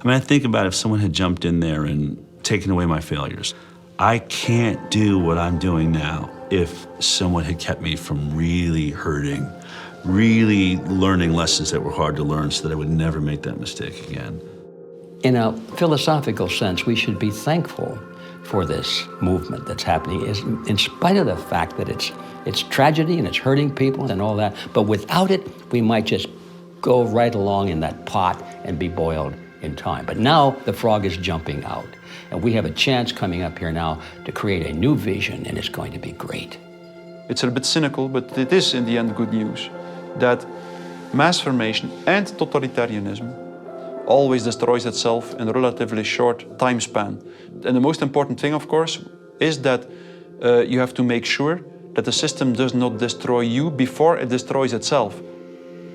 I mean, I think about if someone had jumped in there and taken away my failures. I can't do what I'm doing now if someone had kept me from really hurting, really learning lessons that were hard to learn so that I would never make that mistake again. In a philosophical sense, we should be thankful for this movement that's happening, in spite of the fact that it's tragedy and it's hurting people and all that, but without it, we might just go right along in that pot and be boiled in time. But now the frog is jumping out, and we have a chance coming up here now to create a new vision, and it's going to be great. It's a bit cynical, but it is in the end good news that mass formation and totalitarianism always destroys itself in a relatively short time span. And the most important thing, of course, is that you have to make sure that the system does not destroy you before it destroys itself.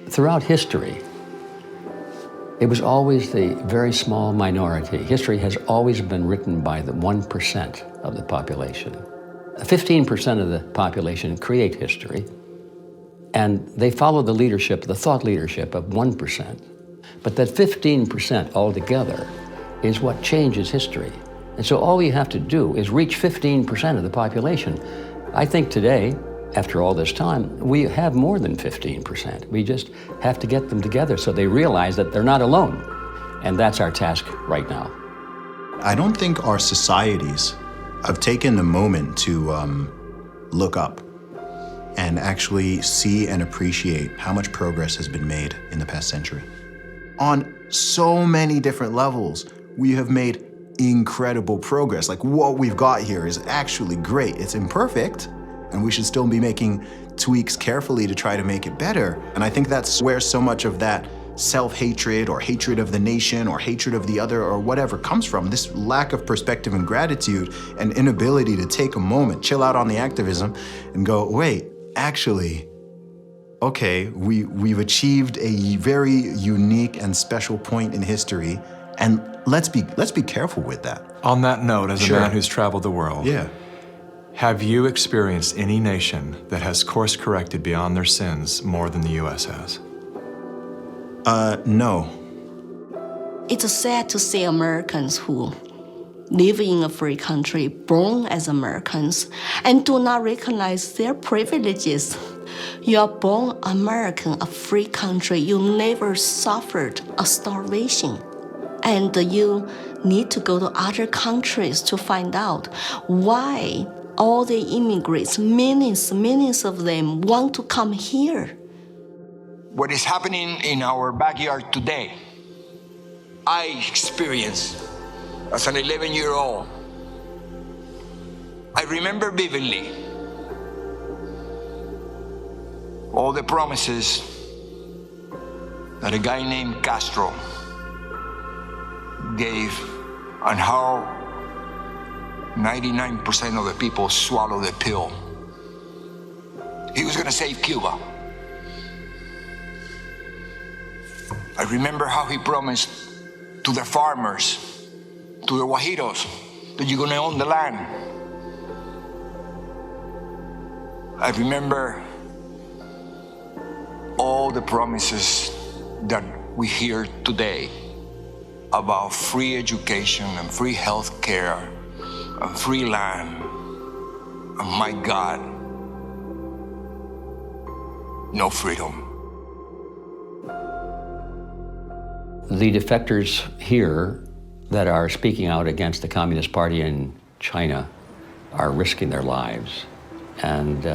Throughout history, it was always the very small minority. History has always been written by the 1% of the population. 15% of the population create history, and they follow the leadership, the thought leadership of 1%. But that 15% altogether is what changes history. And so all we have to do is reach 15% of the population. I think today, after all this time, we have more than 15%. We just have to get them together so they realize that they're not alone. And that's our task right now. I don't think our societies have taken the moment to look up and actually see and appreciate how much progress has been made in the past century. On so many different levels, we have made incredible progress. Like, what we've got here is actually great. It's imperfect, and we should still be making tweaks carefully to try to make it better. And I think that's where so much of that self-hatred or hatred of the nation or hatred of the other or whatever comes from, this lack of perspective and gratitude and inability to take a moment, chill out on the activism and go, wait, actually, okay, we've achieved a very unique and special point in history, and let's be careful with that. On that note, as Sure. a man who's traveled the world, have you experienced any nation that has course-corrected beyond their sins more than the U.S. has? No. It's sad to see Americans who live in a free country, born as Americans, and do not recognize their privileges. You are born American, a free country. You never suffered a starvation. And you need to go to other countries to find out why all the immigrants, millions of them, want to come here. What is happening in our backyard today, I experienced as an 11-year-old. I remember vividly all the promises that a guy named Castro gave and how 99% of the people swallowed the pill. He was gonna save Cuba. I remember how he promised to the farmers, to the Guajiros, that you're gonna own the land. I remember all the promises that we hear today about free education and free health care and free land. And my God, no freedom. The defectors here that are speaking out against the Communist Party in China are risking their lives. And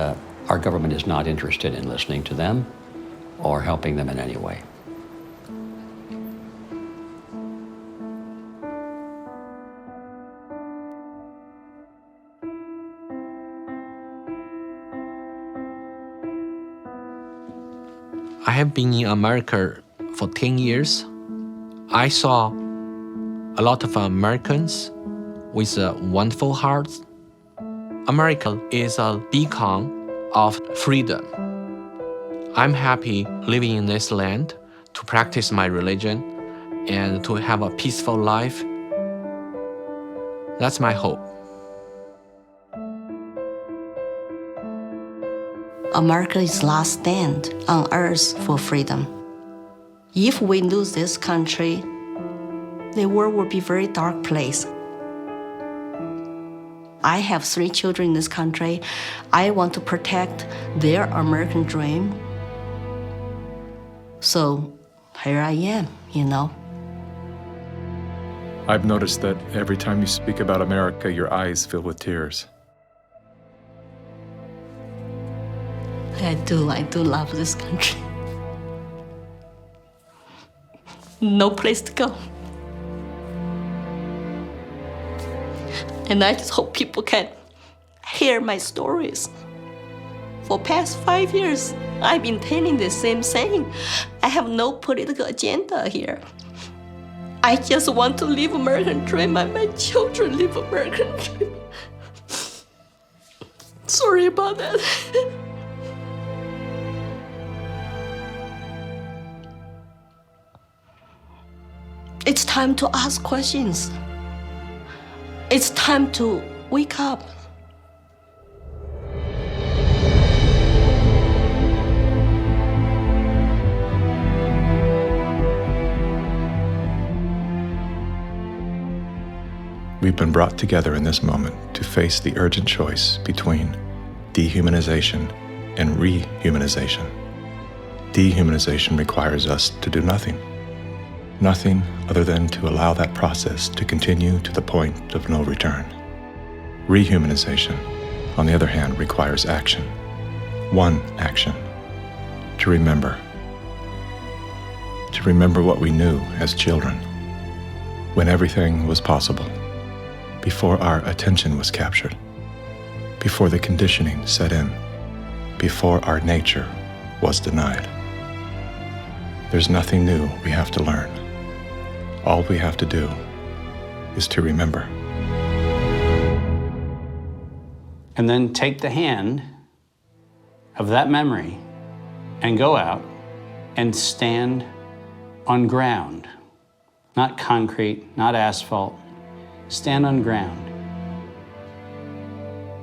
our government is not interested in listening to them or helping them in any way. I have been in America for 10 years. I saw a lot of Americans with wonderful hearts. America is a beacon of freedom. I'm happy living in this land to practice my religion and to have a peaceful life. That's my hope. America is last stand on earth for freedom. If we lose this country, the world will be a very dark place. I have 3 children in this country. I want to protect their American dream. So here I am, you know. I've noticed that every time you speak about America, your eyes fill with tears. I do love this country. No place to go. And I just hope people can hear my stories. For past 5 years, I've been telling the same thing. I have no political agenda here. I just want to live American dream and my children live American dream. Sorry about that. It's time to ask questions. It's time to wake up. We've been brought together in this moment to face the urgent choice between dehumanization and rehumanization. Dehumanization requires us to do nothing. Nothing other than to allow that process to continue to the point of no return. Rehumanization, on the other hand, requires action. One action. To remember. To remember what we knew as children, when everything was possible, before our attention was captured, before the conditioning set in, before our nature was denied. There's nothing new we have to learn. All we have to do is to remember. And then take the hand of that memory and go out and stand on ground, not concrete, not asphalt. Stand on ground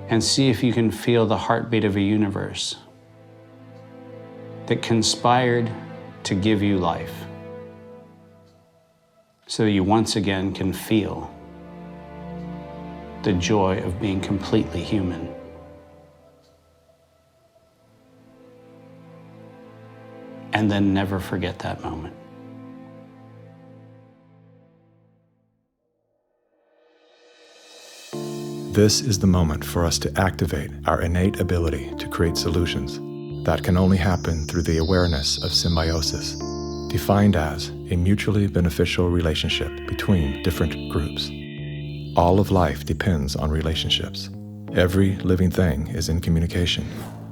and see if you can feel the heartbeat of a universe that conspired to give you life, so that you once again can feel the joy of being completely human. And then never forget that moment. This is the moment for us to activate our innate ability to create solutions. That can only happen through the awareness of symbiosis, defined as a mutually beneficial relationship between different groups. All of life depends on relationships. Every living thing is in communication,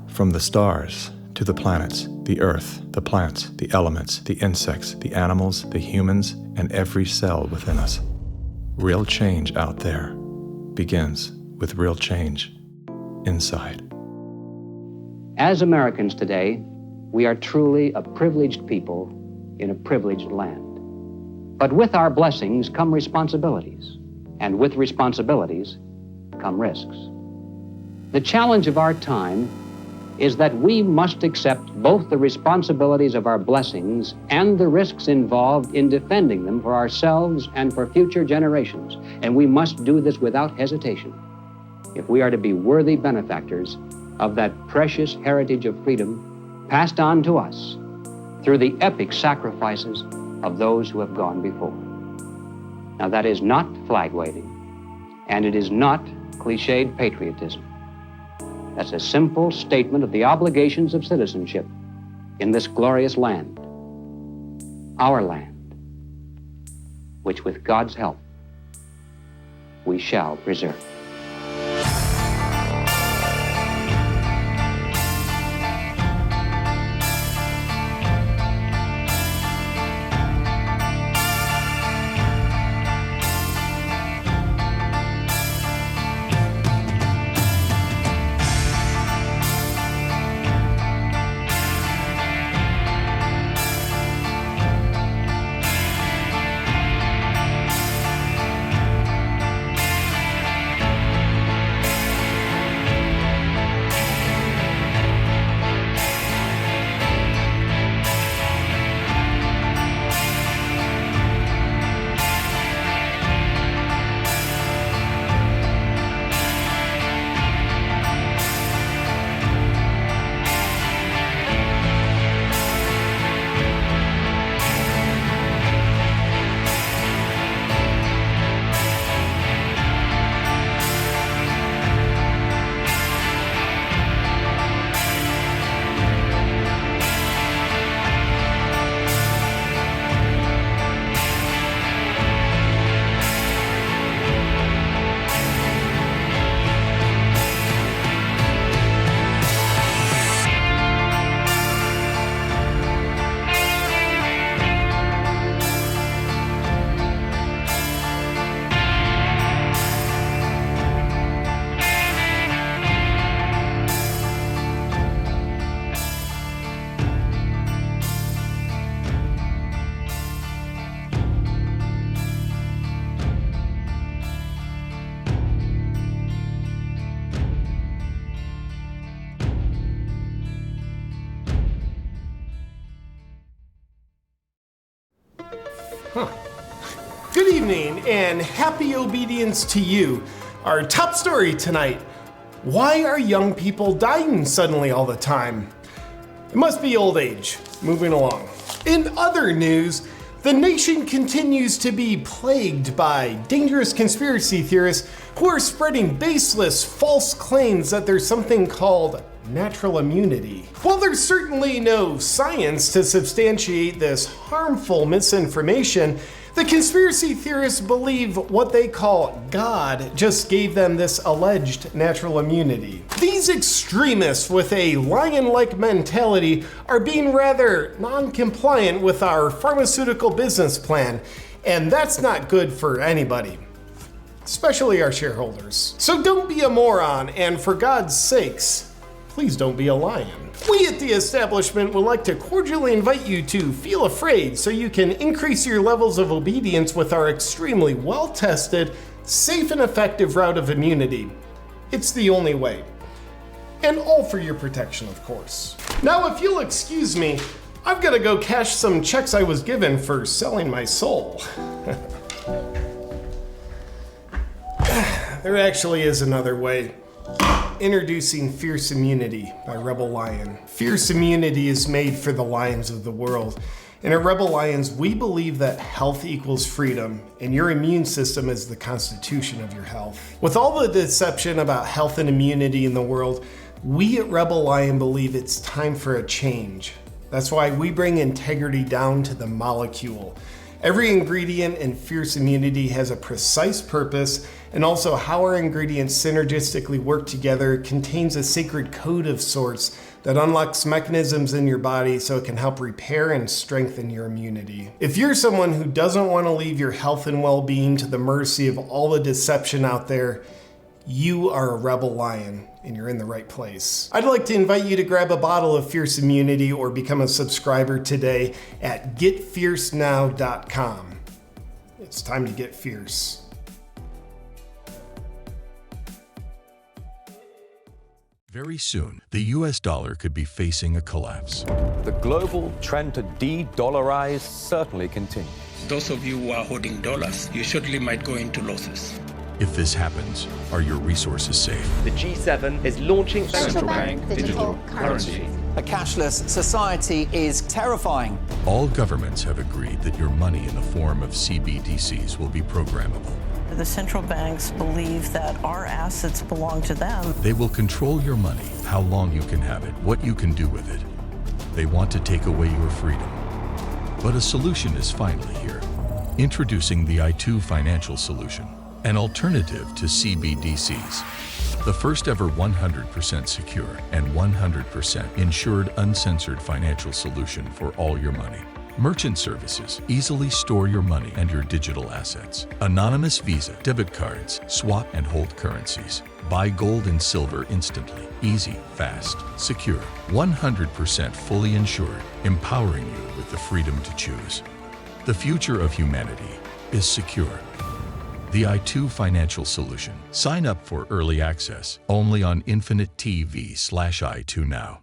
from the stars to the planets, the earth, the plants, the elements, the insects, the animals, the humans, and every cell within us. Real change out there begins with real change inside. As Americans today, we are truly a privileged people in a privileged land. But with our blessings come responsibilities, and with responsibilities come risks. The challenge of our time is that we must accept both the responsibilities of our blessings and the risks involved in defending them for ourselves and for future generations. And we must do this without hesitation if we are to be worthy benefactors of that precious heritage of freedom passed on to us through the epic sacrifices of those who have gone before. Now, that is not flag waving, and it is not cliched patriotism. That's a simple statement of the obligations of citizenship in this glorious land, our land, which with God's help, we shall preserve. Good evening and happy obedience to you. Our top story tonight: why are young people dying suddenly all the time? It must be old age. Moving along. In other news, the nation continues to be plagued by dangerous conspiracy theorists who are spreading baseless, false claims that there's something called natural immunity. While there's certainly no science to substantiate this harmful misinformation, the conspiracy theorists believe what they call God just gave them this alleged natural immunity. These extremists with a lion-like mentality are being rather non-compliant with our pharmaceutical business plan, and that's not good for anybody, especially our shareholders. So don't be a moron, and for God's sakes, please don't be a lion. We at the establishment would like to cordially invite you to feel afraid so you can increase your levels of obedience with our extremely well-tested, safe and effective route of immunity. It's the only way. And all for your protection, of course. Now, if you'll excuse me, I've got to go cash some checks I was given for selling my soul. There actually is another way. Introducing Fierce Immunity by Rebel Lion. Fierce Immunity is made for the lions of the world. And at Rebel Lions, we believe that health equals freedom, and your immune system is the constitution of your health. With all the deception about health and immunity in the world, we at Rebel Lion believe it's time for a change. That's why we bring integrity down to the molecule. Every ingredient in Fierce Immunity has a precise purpose, and also how our ingredients synergistically work together contains a sacred code of sorts that unlocks mechanisms in your body so it can help repair and strengthen your immunity. If you're someone who doesn't want to leave your health and well-being to the mercy of all the deception out there, you are a Rebel Lion, and you're in the right place. I'd like to invite you to grab a bottle of Fierce Immunity or become a subscriber today at getfiercenow.com. It's time to get fierce. Very soon, the US dollar could be facing a collapse. The global trend to de-dollarize certainly continues. Those of you who are holding dollars, you surely might go into losses. If this happens, are your resources safe? The G7 is launching central bank digital currency. A cashless society is terrifying. All governments have agreed that your money in the form of CBDCs will be programmable. The central banks believe that our assets belong to them. They will control your money, how long you can have it, what you can do with it. They want to take away your freedom. But a solution is finally here. Introducing the I2 Financial Solution, an alternative to CBDCs. The first ever 100% secure and 100% insured uncensored financial solution for all your money. Merchant services easily store your money and your digital assets. Anonymous Visa, debit cards, swap and hold currencies. Buy gold and silver instantly. Easy, fast, secure. 100% fully insured, empowering you with the freedom to choose. The future of humanity is secure. The I2 Financial Solution. Sign up for early access only on Infinite TV/I2 now.